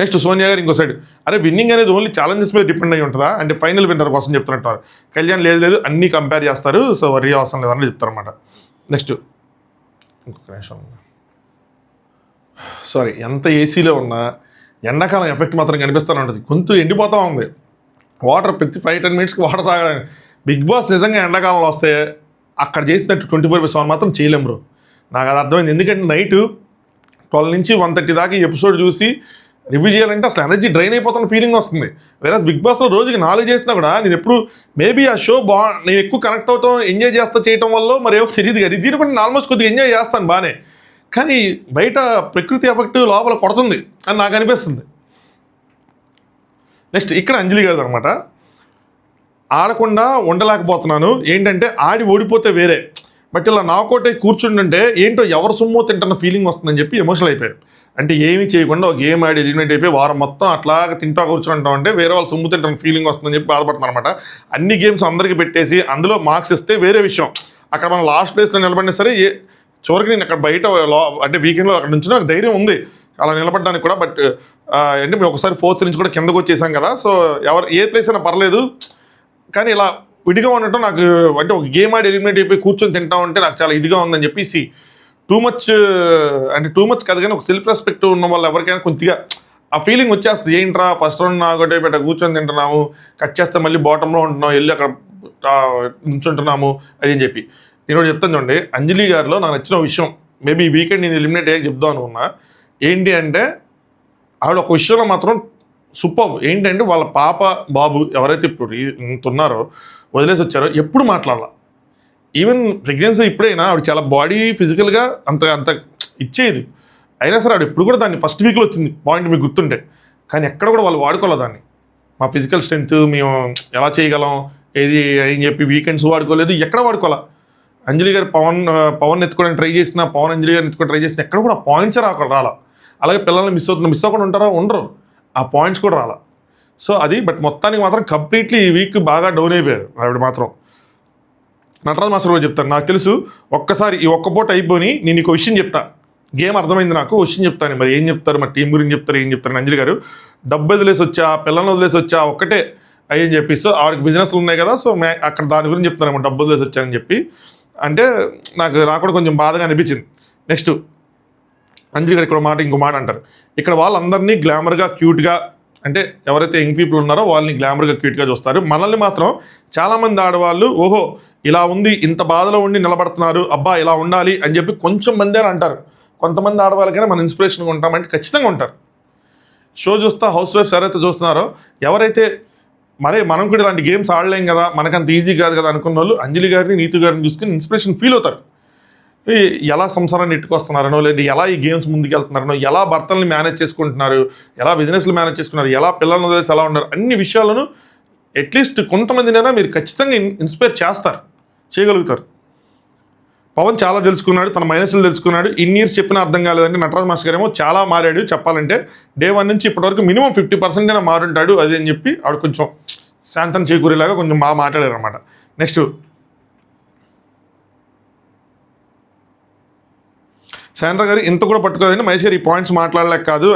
నెక్స్ట్ సోనియా గారు ఇంకో సైడ్, అరే విన్నింగ్ అనేది ఓన్లీ ఛాలెంజెస్ మీద డిపెండ్ అయ్యి ఉంటుందా అంటే ఫైనల్ విన్నర్ కోసం చెప్తున్నట్టు, కళ్యాణ్ లేదు అన్నీ కంపేర్ చేస్తారు, సో వరీ అవసరం లేదని చెప్తారన్నమాట. నెక్స్ట్ ఇంకొక నిమిషం, సారీ, ఎంత ఏసీలో ఉన్నా ఎండాకాలం ఎఫెక్ట్ మాత్రం కనిపిస్తూనే ఉంటుంది, గొంతు ఎండిపోతూ ఉంది, వాటర్ ప్రతి 5-10 మినిట్స్కి వాటర్ తాగడానికి. బిగ్ బాస్ నిజంగా ఎండాకాలంలో వస్తే అక్కడ చేసినట్టు 24/7 మాత్రం చేయలేం బ్రో, నాకు అది అర్థమైంది. ఎందుకంటే నైట్ 12 నుంచి 1:30 దాకా ఈ ఎపిసోడ్ చూసి రివ్యూ చేయాలంటే అసలు ఎనర్జీ డ్రైన్ అయిపోతున్న ఫీలింగ్ వస్తుంది. వేరే బిగ్ బాస్లో రోజుకి 4 చేసినా కూడా నేను ఎప్పుడు మేబీ ఆ షో నేను ఎక్కువ కనెక్ట్ అవుతాం ఎంజాయ్ చేస్తా చేయటం వల్ల మరి ఏమో తెలియదు కానీ దీని కూడా నేను ఆల్మోస్ట్ కొద్దిగా ఎంజాయ్ చేస్తాను బాగానే, కానీ బయట ప్రకృతి ఎఫెక్ట్ లోపల కొడుతుంది అని నాకు అనిపిస్తుంది. నెక్స్ట్ ఇక్కడ అంజలి గారు అనమాట, ఆడకుండా ఉండలేకపోతున్నాను, ఏంటంటే ఆడి ఓడిపోతే వేరే, బట్ ఇలా నాకౌట్ అయి కూర్చుంటుంటే ఏంటో ఎవరు సొమ్ము తింటున్న ఫీలింగ్ వస్తుందని చెప్పి ఎమోషనల్ అయిపోయారు. అంటే ఏమీ చేయకుండా ఒక గేమ్ ఆడి ఎలిమినేట్ అయిపోయి వారం మొత్తం అట్లాగా తింటా కూర్చుంటాం అంటే వేరే వాళ్ళు సొమ్ము తింటున్న ఫీలింగ్ వస్తుందని చెప్పి బాధపడుతున్నారు అనమాట. అన్ని గేమ్స్ అందరికీ పెట్టేసి అందులో మార్క్స్ ఇస్తే వేరే విషయం, అక్కడ మనం లాస్ట్ ప్లేస్లో నిలబడినా సరే చివరికి నేను అక్కడ బయట అంటే వీకెండ్లో అక్కడ నుంచి నాకు ధైర్యం ఉంది అలా నిలబడడానికి కూడా, బట్ అంటే మేము ఒకసారి 4th నుంచి కూడా కిందకు వచ్చేసాం కదా, సో ఎవరు ఏ ప్లేస్ అయినా పర్లేదు, కానీ ఇలా విడిగా ఉండటం నాకు అంటే ఒక గేమ్ ఆడి ఎలిమినేట్ అయిపోయి కూర్చొని తింటా ఉంటే నాకు చాలా ఇదిగా ఉందని చెప్పేసి టూ మచ్ కాదు కానీ ఒక సెల్ఫ్ రెస్పెక్ట్ ఉన్న వాళ్ళు ఎవరికైనా కొద్దిగా ఆ ఫీలింగ్ వచ్చేస్తుంది, ఏంట్రా ఫస్ట్ రౌండ్ నాగొట్టే పెట్ట కూర్చొని తింటున్నాము, కట్ చేస్తే మళ్ళీ బాటంలో ఉంటున్నాం, వెళ్ళి అక్కడ నుంచుంటున్నాము అది అని చెప్పి. నేను చెప్తాను చూడండి, అంజలి గారిలో నాకు నచ్చిన విషయం మేబీ ఈ వీకెండ్ నేను ఎలిమినేట్ అయ్యాక చెప్దాం అనుకున్నా, ఏంటి అంటే ఆవిడ ఒక విషయంలో మాత్రం సూపర్, ఏంటంటే వాళ్ళ పాప బాబు ఎవరైతే ఇప్పుడు ఉన్నారో వదిలేసి వచ్చారో ఎప్పుడు మాట్లాడాల, ఈవెన్ ప్రెగ్నెన్సీ ఇప్పుడైనా ఆవిడ చాలా బాడీ ఫిజికల్గా అంత ఇచ్చేది, అయినా సరే ఆవిడ ఇప్పుడు కూడా దాన్ని ఫస్ట్ వీక్లో వచ్చింది పాయింట్ మీకు గుర్తుంటే, కానీ ఎక్కడ కూడా వాళ్ళు వాడుకోవాలి దాన్ని, మా ఫిజికల్ స్ట్రెంగ్త్ మేము ఎలా చేయగలం ఏది అని చెప్పి వీకెండ్స్ వాడుకోలేదు, ఎక్కడ వాడుకోవాలా. అంజలి గారు పవన్ ఎత్తుకోవడానికి ట్రై చేసినా, పవన్ అంజలి గారిని ఎత్తుకొని ట్రై చేసినా ఎక్కడ కూడా పాయింట్స్ రాలా. అలాగే పిల్లల్ని మిస్ అవ్వకుండా ఉంటారా, ఉండరు, ఆ పాయింట్స్ కూడా రాలా. సో అది బట్ మొత్తానికి మాత్రం కంప్లీట్లీ ఈ వీక్ బాగా డౌన్ అయిపోయారు ఆవిడ మాత్రం. నటరాజ్ మాస్టర్ కూడా చెప్తాను, నాకు తెలుసు ఒక్కసారి ఈ ఒక్క పూట అయిపోయి నేను నీకు విషయం చెప్తా, గేమ్ అర్థమైంది నాకు. క్వశ్చన్ చెప్తాను, మరి ఏం చెప్తారు, మరి టీం గురించి చెప్తారు, ఏం చెప్తారు అంజలి గారు? డబ్బు వదిలేసి వచ్చా, పిల్లల్ని వదిలేసి వచ్చా, ఒక్కటే అయ్యని చెప్పి. సో ఆవిడకి బిజినెస్లు ఉన్నాయి కదా, సో అక్కడ దాని గురించి చెప్తారేమో, డబ్బు వదిలేసి వచ్చానని చెప్పి. అంటే నాకు కూడా కొంచెం బాధగా అనిపించింది. నెక్స్ట్ అంజలి గారు ఇక్కడ ఇంకో మాట అంటారు, ఇక్కడ వాళ్ళందరినీ గ్లామర్గా క్యూట్గా, అంటే ఎవరైతే యంగ్ పీపుల్ ఉన్నారో వాళ్ళని గ్లామర్గా క్యూట్గా చూస్తారు, మనల్ని మాత్రం చాలామంది ఆడవాళ్ళు ఓహో ఇలా ఉంది, ఇంత బాధలో ఉండి నిలబడుతున్నారు, అబ్బా ఇలా ఉండాలి అని చెప్పి కొంచెం మంది అని అంటారు. కొంతమంది ఆడవాళ్ళకైనా మన ఇన్స్పిరేషన్గా ఉంటామంటే ఖచ్చితంగా ఉంటారు. షో చూస్తా హౌస్ వైఫ్స్ ఎవరైతే చూస్తున్నారో, ఎవరైతే మనం కూడా ఇలాంటి గేమ్స్ ఆడలేం కదా, మనకంత ఈజీ కాదు కదా అనుకున్న వాళ్ళు అంజలి గారిని, నీతు గారిని చూసుకుని ఇన్స్పిరేషన్ ఫీల్ అవుతారు. ఎలా సంసారాన్ని నెట్టుకొస్తున్నారనో, లేదా ఎలా ఈ గేమ్స్ ముందుకు వెళ్తున్నారనో, ఎలా భర్తల్ని మేనేజ్ చేసుకుంటున్నారు, ఎలా బిజినెస్లు మేనేజ్ చేసుకున్నారు, ఎలా పిల్లలను వదిలేసి ఎలా ఉన్నారు, అన్ని విషయాలను అట్లీస్ట్ కొంతమందినైనా మీరు ఖచ్చితంగా ఇన్స్పైర్ చేయగలుగుతారు. పవన్ చాలా తెలుసుకున్నాడు, తన మైనస్లు తెలుసుకున్నాడు. ఇన్ని ఇయర్స్ చెప్పినా అర్థం కాలేదంటే నటరాజ్ మాస్టర్ గారేమో చాలా మారాడు. చెప్పాలంటే డే 1 నుంచి ఇప్పటివరకు మినిమం 50% అయినా మారుంటాడు అది అని చెప్పి ఆవిడ కొంచెం శాంతం చేకూరేలాగా కొంచెం బాగా మాట్లాడారు అనమాట. నెక్స్ట్ శాండ్రా గారు ఇంత కూడా పట్టుకోదండి, మహేష్ గారు ఈ పాయింట్స్ మాట్లాడలేక కాదు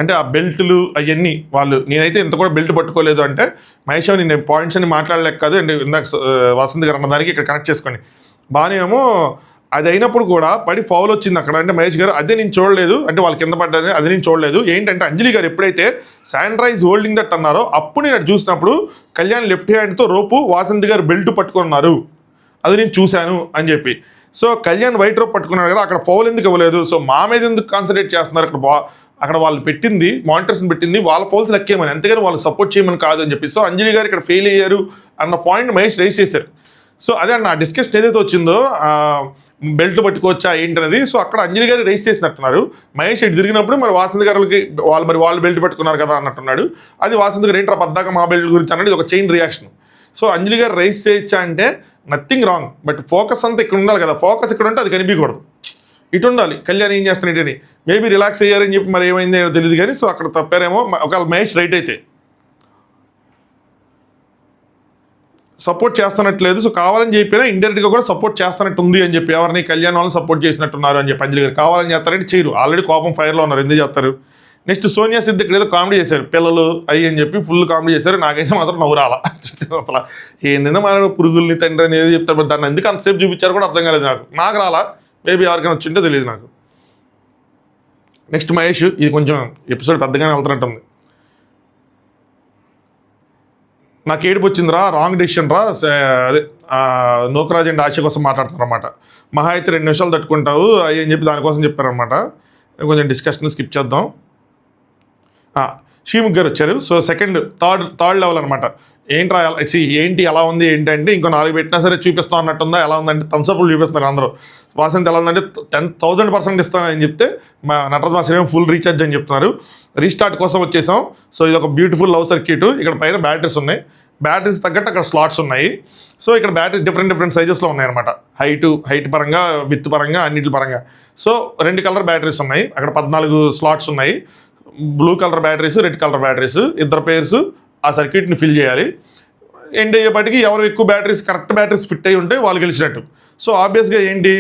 అంటే ఆ బెల్ట్లు అవన్నీ వాళ్ళు, నేనైతే ఇంత కూడా బెల్ట్ పట్టుకోలేదు అంటే మహేష్ నేను పాయింట్స్ అని మాట్లాడలేక కాదు. అంటే ఇందాక వసంత్ గారు అన్నదానికి ఇక్కడ కనెక్ట్ చేసుకోండి. బాగానే ఏమో అది అయినప్పుడు కూడా పడి ఫౌల్ వచ్చింది అక్కడ. అంటే మహేష్ గారు అదే నేను చూడలేదు, అంటే వాళ్ళు కింద పడ్డది అది నేను చూడలేదు. ఏంటంటే అంజలి గారు ఎప్పుడైతే శాండ్రా ఈజ్ హోల్డింగ్ దట్ అన్నారో అప్పుడు నేను చూసినప్పుడు కళ్యాణ్ లెఫ్ట్ హ్యాండ్తో రోపు, వాసంత్ గారు బెల్ట్ పట్టుకున్నారు, అది నేను చూశాను అని చెప్పి. సో కళ్యాణ్ వైట్ రోప్ పట్టుకున్నాడు కదా, అక్కడ ఫౌల్ ఎందుకు ఇవ్వలేదు? సో మా మీద ఎందుకు కాన్సన్ట్రేట్ చేస్తున్నారు? అక్కడ వాళ్ళు పెట్టింది మానిటర్స్ని పెట్టింది వాళ్ళ ఫౌల్స్ లెక్కేయమని, అంతేగాని వాళ్ళకి సపోర్ట్ చేయమని కాదు అని చెప్పి. సో అంజలి గారు ఇక్కడ ఫెయిల్ అయ్యారు అన్న పాయింట్ మహేష్ రైజ్ చేశారు. సో అదే నా డిస్కషన్ ఏదైతే వచ్చిందో బెల్ట్ పట్టుకోవచ్చా ఏంటనేది, సో అక్కడ అంజలి గారు రైజ్ చేసినట్టున్నారు. మహేష్ ఇటు తిరిగినప్పుడు మరి వాసంత్ గారికి వాళ్ళు బెల్ట్ పెట్టుకున్నారు కదా అన్నట్టున్నాడు. అది వాసంత్ గారు ఏంట్రా పద్దాక మా బెల్ట్ గురించి అన్నది ఒక చైన్ రియాక్షన్. సో అంజలి గారు రైజ్ చేయొచ్చా అంటే నథింగ్ రాంగ్, బట్ ఫోకస్ అంతా ఇక్కడ ఉండాలి కదా. ఫోకస్ ఇక్కడ ఉంటే అది కనిపించకూడదు, ఇటు ఉండాలి. కళ్యాణ్ ఏం చేస్తున్నాడు అని మేబీ రిలాక్స్ అయ్యారని చెప్పి మరి ఏమైంది తెలియదు కానీ, సో అక్కడ తప్పారేమో. ఒకవేళ మహేష్ రైట్ అయితే సపోర్ట్ చేస్తున్నట్లేదు, సో కావాలని చెప్పినా ఇండైరెక్ట్గా కూడా సపోర్ట్ చేస్తున్నట్టు ఉంది అని చెప్పి, ఎవరిని కళ్యాణ్ వాళ్ళని సపోర్ట్ చేసినట్టున్నారు అని చెప్పి అంజలి గారు. కావాలని చేస్తారంటే చేయరు, ఆల్రెడీ కోపం ఫైర్లో ఉన్నారు, ఎందుకు చేస్తారు? నెక్స్ట్ సోనియా సిద్ధ్ ఇక్కడ ఏదో కామెడీ చేశారు, పిల్లలు అయ్యి అని చెప్పి ఫుల్ కామెడీ చేశారు. నాకైతే మాత్రం నవ్వురాల. అసలు ఏంటంటే మన పురుగుల్ని తండ్రి అనేది చెప్తారు, దాన్ని ఎందుకు అంతసేపు చూపించారు కూడా అర్థం కాలేదు నాకు రాలా. మేబీ ఎవరికైనా వచ్చింటే తెలియదు నాకు. నెక్స్ట్ మహేష్, ఇది కొంచెం ఎపిసోడ్ పెద్దగానే వెళ్తున్నట్టుంది. నాకు ఏడుపు వచ్చిందిరా, రాంగ్ డెసిషన్ రా, అదే నోకరాజ్ అండ్ ఆశ కోసం మాట్లాడుతున్నారు అనమాట. మహా అయితే 2 నిమిషాలు తట్టుకుంటావు అయ్యి అని చెప్పి దానికోసం చెప్పారనమాట. కొంచెం డిస్కషన్ స్కిప్ చేద్దాం. శ్రీముఖ్ గారు వచ్చారు. సో థర్డ్ లెవెల్ అనమాట. ఏంటి ఎలా ఉంది ఏంటంటే ఇంకో 4 పెట్టినా సరే చూపిస్తాం అన్నట్టుందా, ఎలా ఉందంటే థమ్స్అప్లు చూపిస్తున్నారు అందరూ. వాసంత్ ఎలా ఉందంటే 10,000% ఇస్తానని చెప్తే మా నటరాజ్ మాస్టర్ ఏమో ఫుల్ రీఛార్జ్ అని చెప్తున్నారు. రీస్టార్ట్ కోసం వచ్చేసాం. సో ఇది ఒక బ్యూటిఫుల్ లవ్ సర్క్యూట్. ఇక్కడ పైన బ్యాటరీస్ ఉన్నాయి, బ్యాటరీస్ తగ్గట్టు అక్కడ స్లాట్స్ ఉన్నాయి. సో ఇక్కడ బ్యాటరీస్ డిఫరెంట్ సైజెస్లో ఉన్నాయన్నమాట. హైట్ పరంగా, విత్ పరంగా, అన్నిటి పరంగా. సో 2 కలర్ బ్యాటరీస్ ఉన్నాయి, అక్కడ 14 స్లాట్స్ ఉన్నాయి. Blue colour batteries, red colour batteries, 2 pairs ఆ సర్క్యూట్ని ఫిల్ చేయాలి. ఎండ్ అయ్యేపటికి ఎవరు ఎక్కువ కరెక్ట్ బ్యాటరీస్ ఫిట్ అయ్యి ఉంటే వాళ్ళు గెలిచినట్టు. సో ఆబ్వియస్గా ఏంటి,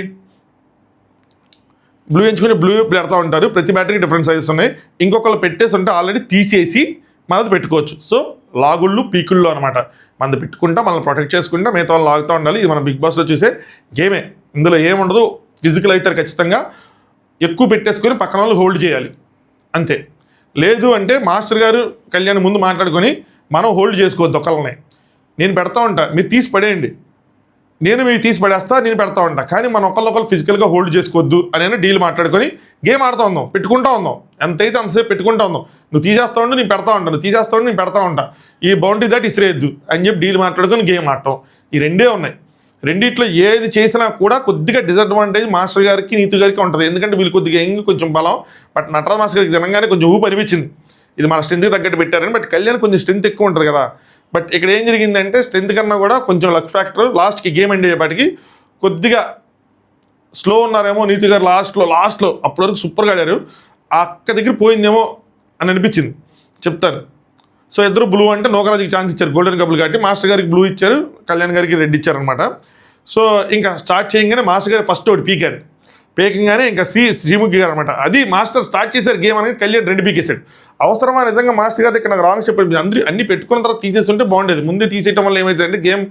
బ్లూ ఎంచుకుని బ్లూ పెడతా ఉంటారు. ప్రతి బ్యాటరీకి డిఫరెంట్ సైజెస్ ఉన్నాయి. ఇంకొకళ్ళు పెట్టేసి ఉంటే ఆల్రెడీ తీసేసి మనది పెట్టుకోవచ్చు. సో లాగుళ్ళు పీకుళ్ళు అనమాట. మనది పెట్టుకుంటా మనల్ని ప్రొటెక్ట్ చేసుకుంటా మిగతా వాళ్ళు లాగుతూ ఉండాలి. ఇది మనం బిగ్ బాస్లో చూసే గేమే. ఇందులో ఏముండదు, ఫిజికల్ అయితే ఖచ్చితంగా ఎక్కువ పెట్టేసుకొని పక్కన వాళ్ళు హోల్డ్ చేయాలి అంతే. లేదు అంటే మాస్టర్ గారు కళ్యాణ్ ముందు మాట్లాడుకొని మనం హోల్డ్ చేసుకోవద్దు ఒకళ్ళని. నేను పెడతా ఉంటా, మీరు తీసి పడేయండి, నేను మీరు తీసి పడేస్తా, నేను పెడతా ఉంటా, కానీ మనం ఒకళ్ళొకళ్ళు ఫిజికల్గా హోల్డ్ చేసుకోవద్దు అని డీల్ మాట్లాడుకొని గేమ్ ఆడుతూ ఉందాం, పెట్టుకుంటా ఉందాం. ఎంతైతే అంతసేపు పెట్టుకుంటా ఉందాం. నువ్వు తీసేస్తా ఉండు, నేను పెడతా ఉంటాను, నువ్వు తీసేస్తా ఉండు, నేను పెడతా ఉంటా. ఈ బౌండరీ దాటి ఇసిరేయద్దు అని చెప్పి డీల్ మాట్లాడుకొని గేమ్ ఆడటం. ఈ 2 ఉన్నాయి. రెండిట్లో ఏది చేసినా కూడా కొద్దిగా డిసడ్వాంటేజ్ మాస్టర్ గారికి, నీతు గారికి ఉంటుంది. ఎందుకంటే వీళ్ళు కొద్దిగా కొంచెం బలం. బట్ నటరాజ్ మాస్టర్ గారికి తినగానే కొంచెం ఊపు అనిపించింది, ఇది మన స్ట్రెంత్కి తగ్గట్టు పెట్టారని. బట్ కళ్యాణ్ కొంచెం స్ట్రెంత్ ఎక్కువ ఉంటుంది కదా. బట్ ఇక్కడ ఏం జరిగిందంటే స్ట్రెంత్ కన్నా కూడా కొంచెం లక్ ఫ్యాక్టర్. లాస్ట్కి గేమ్ ఎండ్ అయ్యేపాటికి కొద్దిగా స్లో ఉన్నారేమో నీతు గారు లాస్ట్లో అప్పటి వరకు సూపర్గా ఆడారు. ఆ అక్క దగ్గర పోయిందేమో అని అనిపించింది, చెప్తాను. సో ఇద్దరు బ్లూ అంటే నోకరాజుకి ఛాన్స్ ఇచ్చారు, గోల్డెన్ కపుల్ కాబట్టి. మాస్టర్ గారికి బ్లూ ఇచ్చారు, కళ్యాణ్ గారికి రెడ్ ఇచ్చారనమాట. సో ఇంకా స్టార్ట్ చేయగానే మాస్టర్ గారు ఫస్ట్ ఒకటి పీకారు. పేకింగానే ఇంకా శ్రీముఖి గారు అనమాట. అది మాస్టర్ స్టార్ట్ చేశారు గేమ్ అనేది, కళ్యాణ్ 2 పీకేశాడు. అవసరమా నిజంగా మాస్టర్ గారు ఇక్కడ నాకు రాంగ్ చెప్పారు, అందరూ అన్ని పెట్టుకున్న తర్వాత తీసేస్తుంటే బాగుండేది. ముందే తీసేయడం వల్ల ఏమైందంటే గేమ్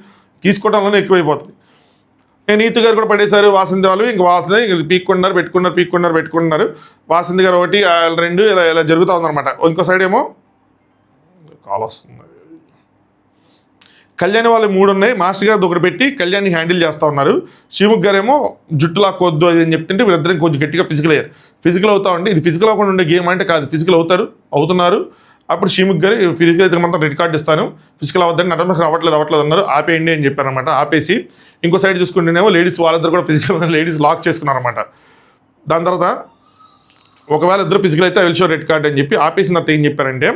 తీసుకోవడంలోనే ఎక్కువైపోతుంది. నీతు గారు కూడా పడేశారు, వాసంతి వాళ్ళు ఇంకా వాసంతి పెట్టుకున్నారు. వాసంతి గారు 1, 2 ఇలా జరుగుతూ ఉందన్నమాట. ఇంకో సైడ్ ఏమో కాల్ వస్తుంది. కళ్యాణ్ వాళ్ళు 3 ఉన్నాయి, మాస్టర్ గారు ఒకటి పెట్టి కళ్యాణ్ని హ్యాండిల్ చేస్తూ ఉన్నారు. శ్రీముఖ్ గారు ఏమో జుట్టు లాక్కొద్దు అది అని చెప్తుంటే వీళ్ళిద్దరికి కొంచెం గట్టిగా ఫిజికల్ అవుతా ఉంటే, ఇది ఫిజికల్ అవ్వకుండా ఉండే గేమ్ అంటే కాదు, ఫిజికల్ అవుతున్నారు. అప్పుడు శ్రీముఖ్ గారు ఫిజికల్ అయితే మాత్రం రెడ్ కార్డు ఇస్తాను, ఫిజికల్ అవ్వద్దని నటన అవ్వట్లేదు అన్నారు. ఆపేయండి అని చెప్పారనమాట. ఆపేసి ఇంకో సైడ్ చూసుకుంటేనేమో లేడీస్ వాళ్ళిద్దరు కూడా ఫిజికల్ లేడీస్ లాక్ చేసుకున్నారనమాట. దాని తర్వాత ఒకవేళ ఇద్దరు ఫిజికల్ అయితే విల్ షో రెడ్ కార్డ్ అని చెప్పి ఆపేసిన తర్వాత ఏం చెప్పారంటే,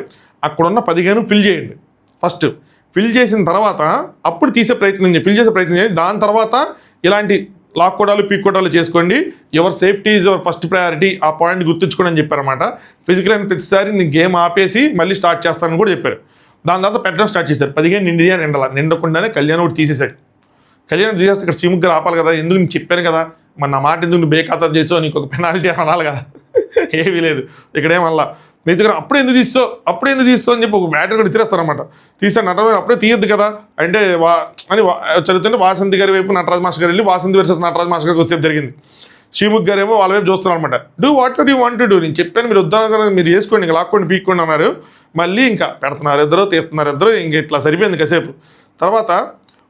అక్కడున్న 15 ఫిల్ చేయండి. ఫస్ట్ ఫిల్ చేసిన తర్వాత అప్పుడు ఫిల్ చేసే ప్రయత్నం చేయండి. దాని తర్వాత ఇలాంటి లాక్కోడాలు పీక్కోడాలు చేసుకోండి. Your safety is your first priority, ఆ పాయింట్ గుర్తుంచుకోండి అని చెప్పారన్నమాట. ఫిజికల్ అయిన ప్రతిసారి నేను గేమ్ ఆపేసి మళ్ళీ స్టార్ట్ చేస్తానని కూడా చెప్పారు. దాని తర్వాత పెట్టడం స్టార్ట్ చేశారు. 15 నిండకుండానే కళ్యాణ్ ఒకటి తీసేశాడు. కళ్యాణ్ తీసేస్తే ఇక్కడ శ్రీముఖ్ గారు ఆపాలి కదా, ఎందుకు నేను చెప్పాను కదా, మరి నా మాట ఎందుకు నువ్వు బేఖాతరు చేసావు, నీకు ఒక పెనాల్టీ అనాలి కదా, ఏమీ లేదు ఇక్కడేమల్లా. నీతి గారు అప్పుడే ఎందుకు తీస్తావు అని చెప్పి ఒక బ్యాటర్ కూడా తీరేస్తారనమాట. తీసాను నటరాజు అప్పుడే తీయద్దు కదా అంటే అని చదువుతుంటే వాసంతి గారి వైపు నటరాజ్ మాస్టర్ గారు వెళ్ళి వాసంతి వర్సెస్ నటరాజ్ మాస్టర్ గారికి వచ్చేపు జరిగింది. శ్రీముఖ్ గారు ఏమో వాళ్ళ వైపు చూస్తున్నారు అనమాట. Do what you want to do, నేను చెప్పాను మీరు వద్దాను కదా, మీరు చేసుకోండి, ఇంకా లాక్కోండి పీక్కోండి అన్నారు. మళ్ళీ ఇంకా పెడుతున్నారు తీస్తున్నారు ఇంక ఇట్లా సరిపోయింది కాసేపు. తర్వాత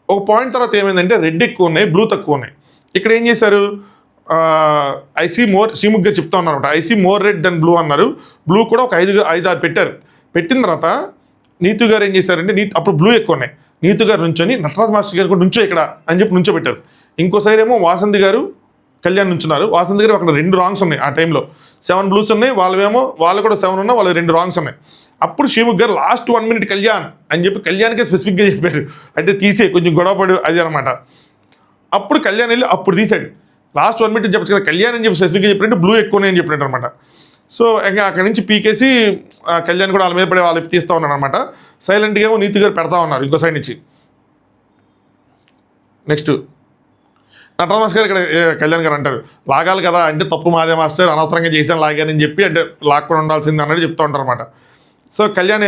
ఒక పాయింట్ తర్వాత ఏమైందంటే రెడ్ ఎక్కువ ఉన్నాయి, బ్లూ తక్కువ ఉన్నాయి. ఇక్కడ ఏం చేశారు, ఐసీ మోర్ శ్రీముఖ్ గారు చెప్తా ఉన్నారు అనమాట. I see more red then blue అన్నారు. బ్లూ కూడా ఒక 5-6 పెట్టారు. పెట్టిన తర్వాత నీతు గారు ఏం చేశారంటే అప్పుడు బ్లూ ఎక్కువ ఉన్నాయి. నీతు గారు నుంచొని నటరాజ్ మాస్టర్ గారు కూడా నుంచో ఇక్కడ అని చెప్పి నుంచో పెట్టారు. ఇంకో సైడ్ ఏమో వాసంతి గారు కళ్యాణ్ నుంచున్నారు. వాసంతి గారు అక్కడ 2 రాంగ్స్ ఉన్నాయి. ఆ టైంలో 7 బ్లూస్ ఉన్నాయి, వాళ్ళు కూడా 7 ఉన్నా వాళ్ళు 2 రాంగ్స్ ఉన్నాయి. అప్పుడు శ్రీముఖ్ గారు లాస్ట్ 1 మినిట్ కళ్యాణ్ అని చెప్పి కళ్యాణ్కే స్పెసిఫిక్గా చెప్పారు, అంటే తీసే కొంచెం గొడవపడి అది అనమాట. అప్పుడు కళ్యాణ్ వెళ్ళి అప్పుడు తీసాడు. లాస్ట్ 1 మినిట్ చెప్పచ్చు కదా, కళ్యాణ్ అని చెప్పి స్పెసిఫిక్గా చెప్పినట్టు బ్లూ ఎక్కువనే అని చెప్పినట్టు అనమాట. సో ఇంకా అక్కడి నుంచి పీకేసి కళ్యాణ్ కూడా వాళ్ళ మీద పడి వాళ్ళు తీస్తూ ఉన్నాడు అనమాట. సైలెంట్గా ఏమో నీతి గారు పెడతా ఉన్నారు ఇంకో సైడ్ నుంచి. నెక్స్ట్ నటరాజ్ మాస్టర్ గారు ఇక్కడ కళ్యాణ్ గారు అంటారు, లాగాలి కదా అంటే తప్పు మాదే మాస్టర్, అనవసరంగా చేశాను లాగానని చెప్పి, అంటే లాక్కొని ఉండాల్సింది అన్నట్టు చెప్తూ ఉంటారు అనమాట. సో కళ్యాణ్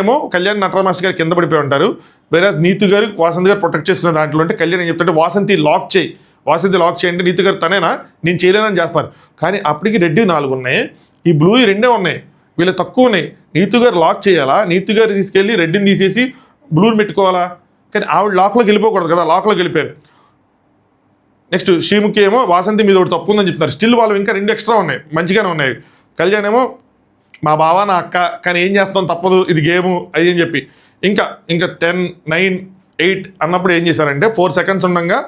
నటరాజ్ మాస్టర్ గారు కింద పడిపోయి ఉంటారు. వేరే నీతి గారు వాసంతి గారు ప్రొటెక్ట్ చేసుకునే దాంట్లో అంటే కళ్యాణ్ ఏం చెప్తుంటే వాసంతి లాక్ చేయండి, నీతి గారు తనేనా నేను చేయలేనని చేస్తారు. కానీ అప్పటికి రెడ్డి 4 ఉన్నాయి, ఈ బ్లూ 2 ఉన్నాయి, వీళ్ళు తక్కువ ఉన్నాయి. నీతి గారు లాక్ చేయాలా, నీతి గారు తీసుకెళ్ళి రెడ్డిని తీసేసి బ్లూని పెట్టుకోవాలా, కానీ ఆవిడ లాక్లోకి వెళ్ళిపోకూడదు కదా, లాక్లోకి వెళ్ళిపోయారు. నెక్స్ట్ శ్రీముఖి ఏమో వాసంతి మీద ఒకటి తప్పు ఉందని చెప్తున్నారు. స్టిల్ వాళ్ళు ఇంకా 2 ఎక్స్ట్రా ఉన్నాయి, మంచిగానే ఉన్నాయి. కళ్యాణ్ ఏమో మా బావ నా అక్క, కానీ ఏం చేస్తాం తప్పదు ఇది గేము అది అని చెప్పి ఇంకా 10, 9, 8 అన్నప్పుడు ఏం చేశారంటే 4 సెకండ్స్ ఉండగా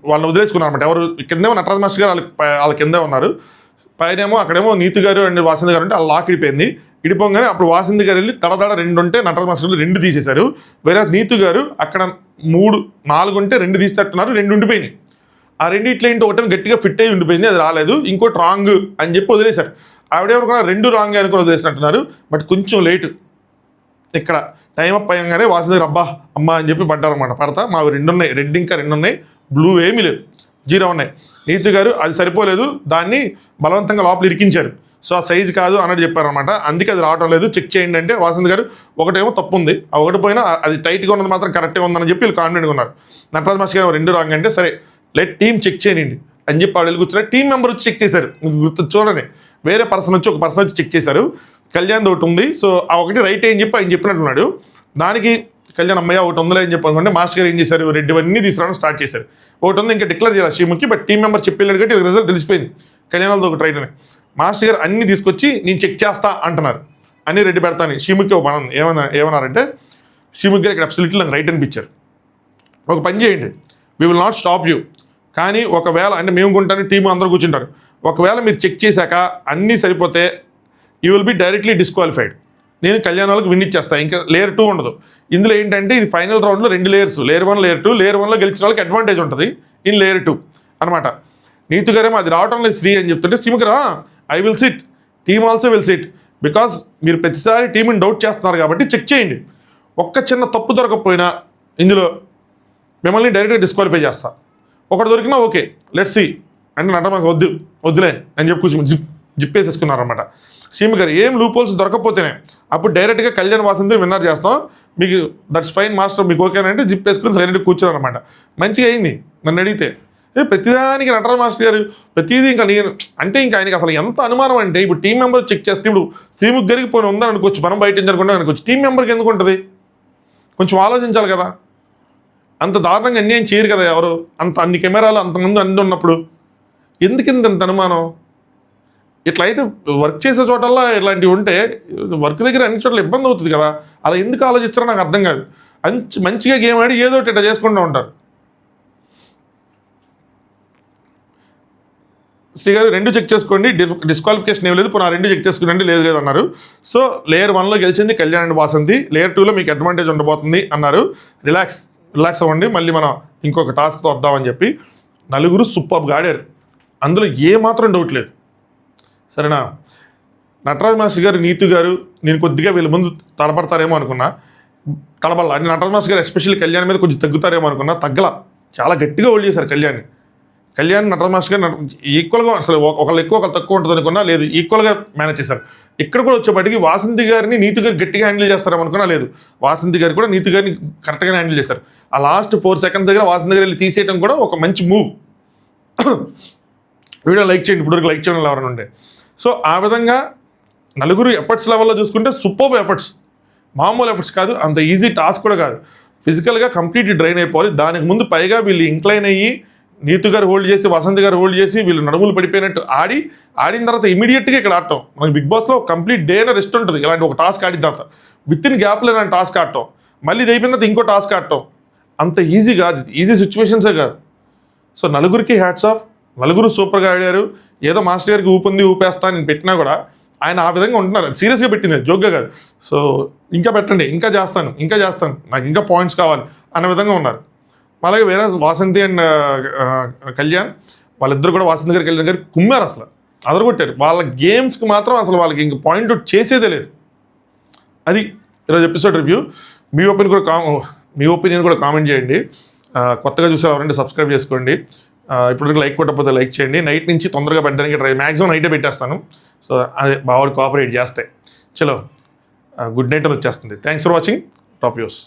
వాళ్ళని వదిలేసుకున్నారు అనమాట. ఎవరు కిందేమో నటరాజ్ మాస్టర్ గారు వాళ్ళ కిందే ఉన్నారు, పైనేమో అక్కడేమో నీతి గారు అండ్ వాసంతి గారు ఉంటే వాళ్ళ లాక్ ఇడిపోయింది. ఇడిపోగానే అప్పుడు వాసంతి గారు వెళ్ళి తడతడ 2 ఉంటే నటరాజ్ మాస్టర్ గారు 2 తీసేశారు. వేరే నీతి గారు అక్కడ 3, 4 ఉంటే 2 తీసేటట్టున్నారు, 2 ఉండిపోయినాయి. ఆ 2 ఇట్లా ఏంటి ఒకటే గట్టిగా ఫిట్ అయ్యి ఉండిపోయింది, అది రాలేదు. ఇంకోటి రాంగ్ అని చెప్పి వదిలేశారు. ఆవిడేమనుకున్నా 2 రాంగ్ అనుకుని వదిలేసినట్టున్నారు. బట్ కొంచెం లేటు, ఇక్కడ టైం అప్ అయ్యంగానే వాసంతి గారు అమ్మా అని చెప్పి పడ్డారన్నమాట. పడతా మావి 2 ఉన్నాయి, రెడ్ ఇంకా 2 ఉన్నాయి, బ్లూ ఏమీ లేదు, 0 ఉన్నాయి. నీతి గారు అది సరిపోలేదు, దాన్ని బలవంతంగా లోపల ఇరికించారు. సో ఆ సైజు కాదు అన్నట్టు చెప్పారనమాట. అందుకే అది రావడం లేదు, చెక్ చేయండి అంటే వాసంతి గారు ఒకటేమో తప్పు ఉంది, ఆ ఒకటి పోయినా అది టైట్గా ఉన్నది మాత్రం కరెక్ట్గా ఉందని చెప్పి వీళ్ళు కాన్ఫిడెంట్గా ఉన్నారు. నటరాజ్ మాస్టర్ గారు 2 రాంగ్ అంటే సరే లెట్ టీమ్ చెక్ చేయండి అని చెప్పి వాళ్ళు కూర్చున్నారు. టీం మెంబర్ వచ్చి చెక్ చేశారు, గుర్తు చూడండి, వేరే ఒక పర్సన్ వచ్చి చెక్ చేశారు. కళ్యాణ్ ఒకటి ఉంది, సో ఆ ఒకటి రైట్ అని చెప్పి ఆయన చెప్పినట్టున్నాడు. దానికి కళ్యాణ్ అమ్మయ్య ఒకటి ఉందిలే అని చెప్పి అనుకుంటే మాస్టర్ గారు ఏం చేశారు, రెడ్ అన్నీ తీసుకురావడం స్టార్ట్ చేశారు. ఒకటి ఉంది ఇంకా డిక్లేర్ చేయాలి శ్రీముఖి, బట్ టీం మెంబర్ చెప్పేళ్ళకి కాబట్టి రిజల్ట్ తెలిసిపోయింది కళ్యాణ్ వాళ్ళతో ఒకటి రైట్ అని. మాస్టర్ గారు అన్ని తీసుకొచ్చి నేను చెక్ చేస్తా అంటున్నారు, అన్ని రెడ్డి పెడతాను. శ్రీముఖి ఒక మనం ఏమన్నారంటే శ్రీముఖి గారు ఇక్కడ అబ్సల్యూట్లీ నాకు రైట్ అనిపించారు. ఒక పని చేయండి, we will not stop you, కానీ ఒకవేళ అంటే మేము కొంటాను టీం అందరూ కూర్చుంటారు, ఒకవేళ మీరు చెక్ చేశాక అన్నీ సరిపోతే you will be directly disqualified. నేను కళ్యాణ్ వాళ్ళకి విన్ ఇచ్చేస్తాను, ఇంకా లేయర్ 2 ఉండదు. ఇందులో ఏంటంటే ఇది ఫైనల్ రౌండ్లో 2 లేయర్స్, లేయర్ 1 లేయర్ 2. లేయర్ 1లో గెలిచిన వాళ్ళకి అడ్వాంటేజ్ ఉంటుంది ఇన్ లేయర్ 2 అనమాట. నీతు గారేమో అది రావటం లేదు శ్రీ అని చెప్తుంటే Sreemukhi I will SIT, team also will SIT, because మీరు ప్రతిసారి టీంని డౌట్ చేస్తున్నారు కాబట్టి చెక్ చేయండి. ఒక్క చిన్న తప్పు దొరకకపోయినా ఇందులో మిమ్మల్ని డైరెక్ట్గా డిస్క్వాలిఫై చేస్తా. ఒకటి దొరికినా ఓకే లెట్స్ సి అంటే నటరాజ్ వద్దులే అని చెప్పి కూర్చొని జిప్పేసేసుకున్నారనమాట. సీఎం గారు ఏం లూపోల్స్ దొరకకపోతేనే అప్పుడు డైరెక్ట్గా కళ్యాణ్ వాసంతిని విన్నర్ చేస్తాం, మీకు దట్స్ ఫైన్ మాస్టర్, మీకు ఓకేనంటే జిప్ వేసుకుని సైలెంట్గా కూర్చున్నారనమాట. మంచిగా అయింది నన్ను అడిగితే. ప్రతిదానికి నటరాజ్ మాస్టర్ గారు ప్రతిదీ ఇంకా నేను అంటే ఇంకా ఆయనకి అసలు ఎంత అనుమానం అంటే, ఇప్పుడు టీం మెంబర్ చెక్ చేస్తే ఇప్పుడు శ్రీముఖ్ గారికి పోనీ ఉందని అనుకోవచ్చు, మనం బయట జరగకుండా అనుకోవచ్చు, టీం మెంబర్కి ఎందుకు ఉంటుంది? కొంచెం ఆలోచించాలి కదా. అంత దారుణంగా అన్యాయం చేయరు కదా ఎవరు, అన్ని కెమెరాలు అంతమంది అన్ని ఉన్నప్పుడు ఎందుకు ఇంత అనుమానం? ఇట్లా అయితే వర్క్ చేసే చోటల్లా ఇట్లాంటివి ఉంటే వర్క్ దగ్గర అన్ని చోట్ల ఇబ్బంది అవుతుంది కదా. అలా ఎందుకు ఆలోచించారో నాకు అర్థం కాదు. మంచిగా గేమ్ ఆడి ఏదో ఒకటి ఇట్లా చేసుకుంటూ ఉంటారు. శ్రీ గారు 2 చెక్ చేసుకోండి, డిస్క్వాలిఫికేషన్ ఏం లేదు, పునః 2 చెక్ చేసుకుని లేదు అన్నారు. సో లేయర్ 1లో గెలిచింది కళ్యాణ్ అండ్ వాసంతి, లేయర్ 2లో మీకు అడ్వాంటేజ్ ఉండబోతుంది అన్నారు. రిలాక్స్ అవ్వండి, మళ్ళీ మనం ఇంకొక టాస్క్తో వద్దామని చెప్పి. నలుగురు సూపర్గా ఆడారు, అందులో ఏమాత్రం డౌట్ లేదు. సరేనా? నటరాజ్ మాస్టర్ గారు, నీతు గారు, నేను కొద్దిగా వీళ్ళ ముందు తలపడతారేమో అనుకున్నా, తలబడాల. నటరాజ్ మాస్టర్ గారు ఎస్పెషల్లీ కళ్యాణ్ మీద కొంచెం తగ్గుతారేమో అనుకున్నా, తగ్గల. చాలా గట్టిగా హోల్డ్ చేశారు కళ్యాణ్ నటరాజ్ మాస్టర్ గారు ఈక్వల్గా, అసలు ఒకళ్ళు ఎక్కువ ఒకళ్ళు తక్కువ ఉంటుంది అనుకున్నా, లేదు ఈక్వల్గా మేనేజ్ చేశారు. ఇక్కడ కూడా వచ్చేప్పటికి వాసంతి గారిని నీతు గారు గట్టిగా హ్యాండిల్ చేస్తారేమో అనుకున్నా, లేదు వాసంతి గారు కూడా నీతు గారిని కరెక్ట్గా హ్యాండిల్ చేశారు. ఆ లాస్ట్ 4 సెకండ్స్ దగ్గర వాసంతి గారు వెళ్ళి తీసేయడం కూడా ఒక మంచి మూవ్. వీడియో లైక్ చేయండి, ఇప్పటివరకు లైక్ చేయడం ఎవరైనా ఉండే. సో ఆ విధంగా నలుగురు ఎఫర్ట్స్ లెవెల్లో చూసుకుంటే సూపర్ ఎఫర్ట్స్, మామూలు ఎఫర్ట్స్ కాదు, అంత ఈజీ టాస్క్ కూడా కాదు. ఫిజికల్గా కంప్లీట్లీ డ్రైన్ అయిపోవాలి. దానికి ముందు పైగా వీళ్ళు ఇంక్లైన్ అయ్యి నీతు గారు హోల్డ్ చేసి, వసంత్ గారు హోల్డ్ చేసి, వీళ్ళు నడుములు పడిపోయినట్టు ఆడిన తర్వాత ఇమీడియట్గా ఇక్కడ ఆడటం. మనకి బిగ్ బాస్లో కంప్లీట్ డే అయినా రెస్ట్ ఉంటుంది. ఇలాంటి ఒక టాస్క్ ఆడిన తర్వాత విత్ ఇన్ గ్యాప్లో ఇలాంటి టాస్క్ ఆడటం, మళ్ళీ ఇది అయిపోయిన తర్వాత ఇంకో టాస్క్ ఆడటం అంత ఈజీ కాదు, ఈజీ సిచ్యువేషన్సే కాదు. సో నలుగురికి హ్యాట్స్ ఆఫ్, నలుగురు సూపర్గా ఆడారు. ఏదో మాస్టర్ గారికి ఊపేస్తా నేను పెట్టినా కూడా ఆయన ఆ విధంగా ఉంటున్నారు, సీరియస్గా పెట్టింది, జోక్గా కాదు. సో ఇంకా పెట్టండి, ఇంకా చేస్తాను, నాకు ఇంకా పాయింట్స్ కావాలి అన్న విధంగా ఉన్నారు. అలాగే వేరే వాసంతి అండ్ కళ్యాణ్, వాళ్ళిద్దరు కూడా వాసంతి గారు కళ్యాణ్ గారు కుమ్మారు, అసలు అదరగొట్టారు. వాళ్ళ గేమ్స్కి మాత్రం అసలు వాళ్ళకి ఇంక పాయింట్ అవుట్ చేసేదే లేదు. అది ఈరోజు ఎపిసోడ్ రివ్యూ. మీ ఒపీనియన్ కూడా కామెంట్ చేయండి. కొత్తగా చూసే ఎవరంటే సబ్స్క్రైబ్ చేసుకోండి. ఇప్పుడు లైక్ కొట్టకపోతే లైక్ చేయండి. నైట్ నుంచి తొందరగా పెట్టడానికి మ్యాక్సిమం నైటే పెట్టేస్తాను. సో అదే బాగా కోఆపరేట్ చేస్తే చలో గుడ్ నైట్ అని వచ్చేస్తుంది. Thanks for watching. Top news.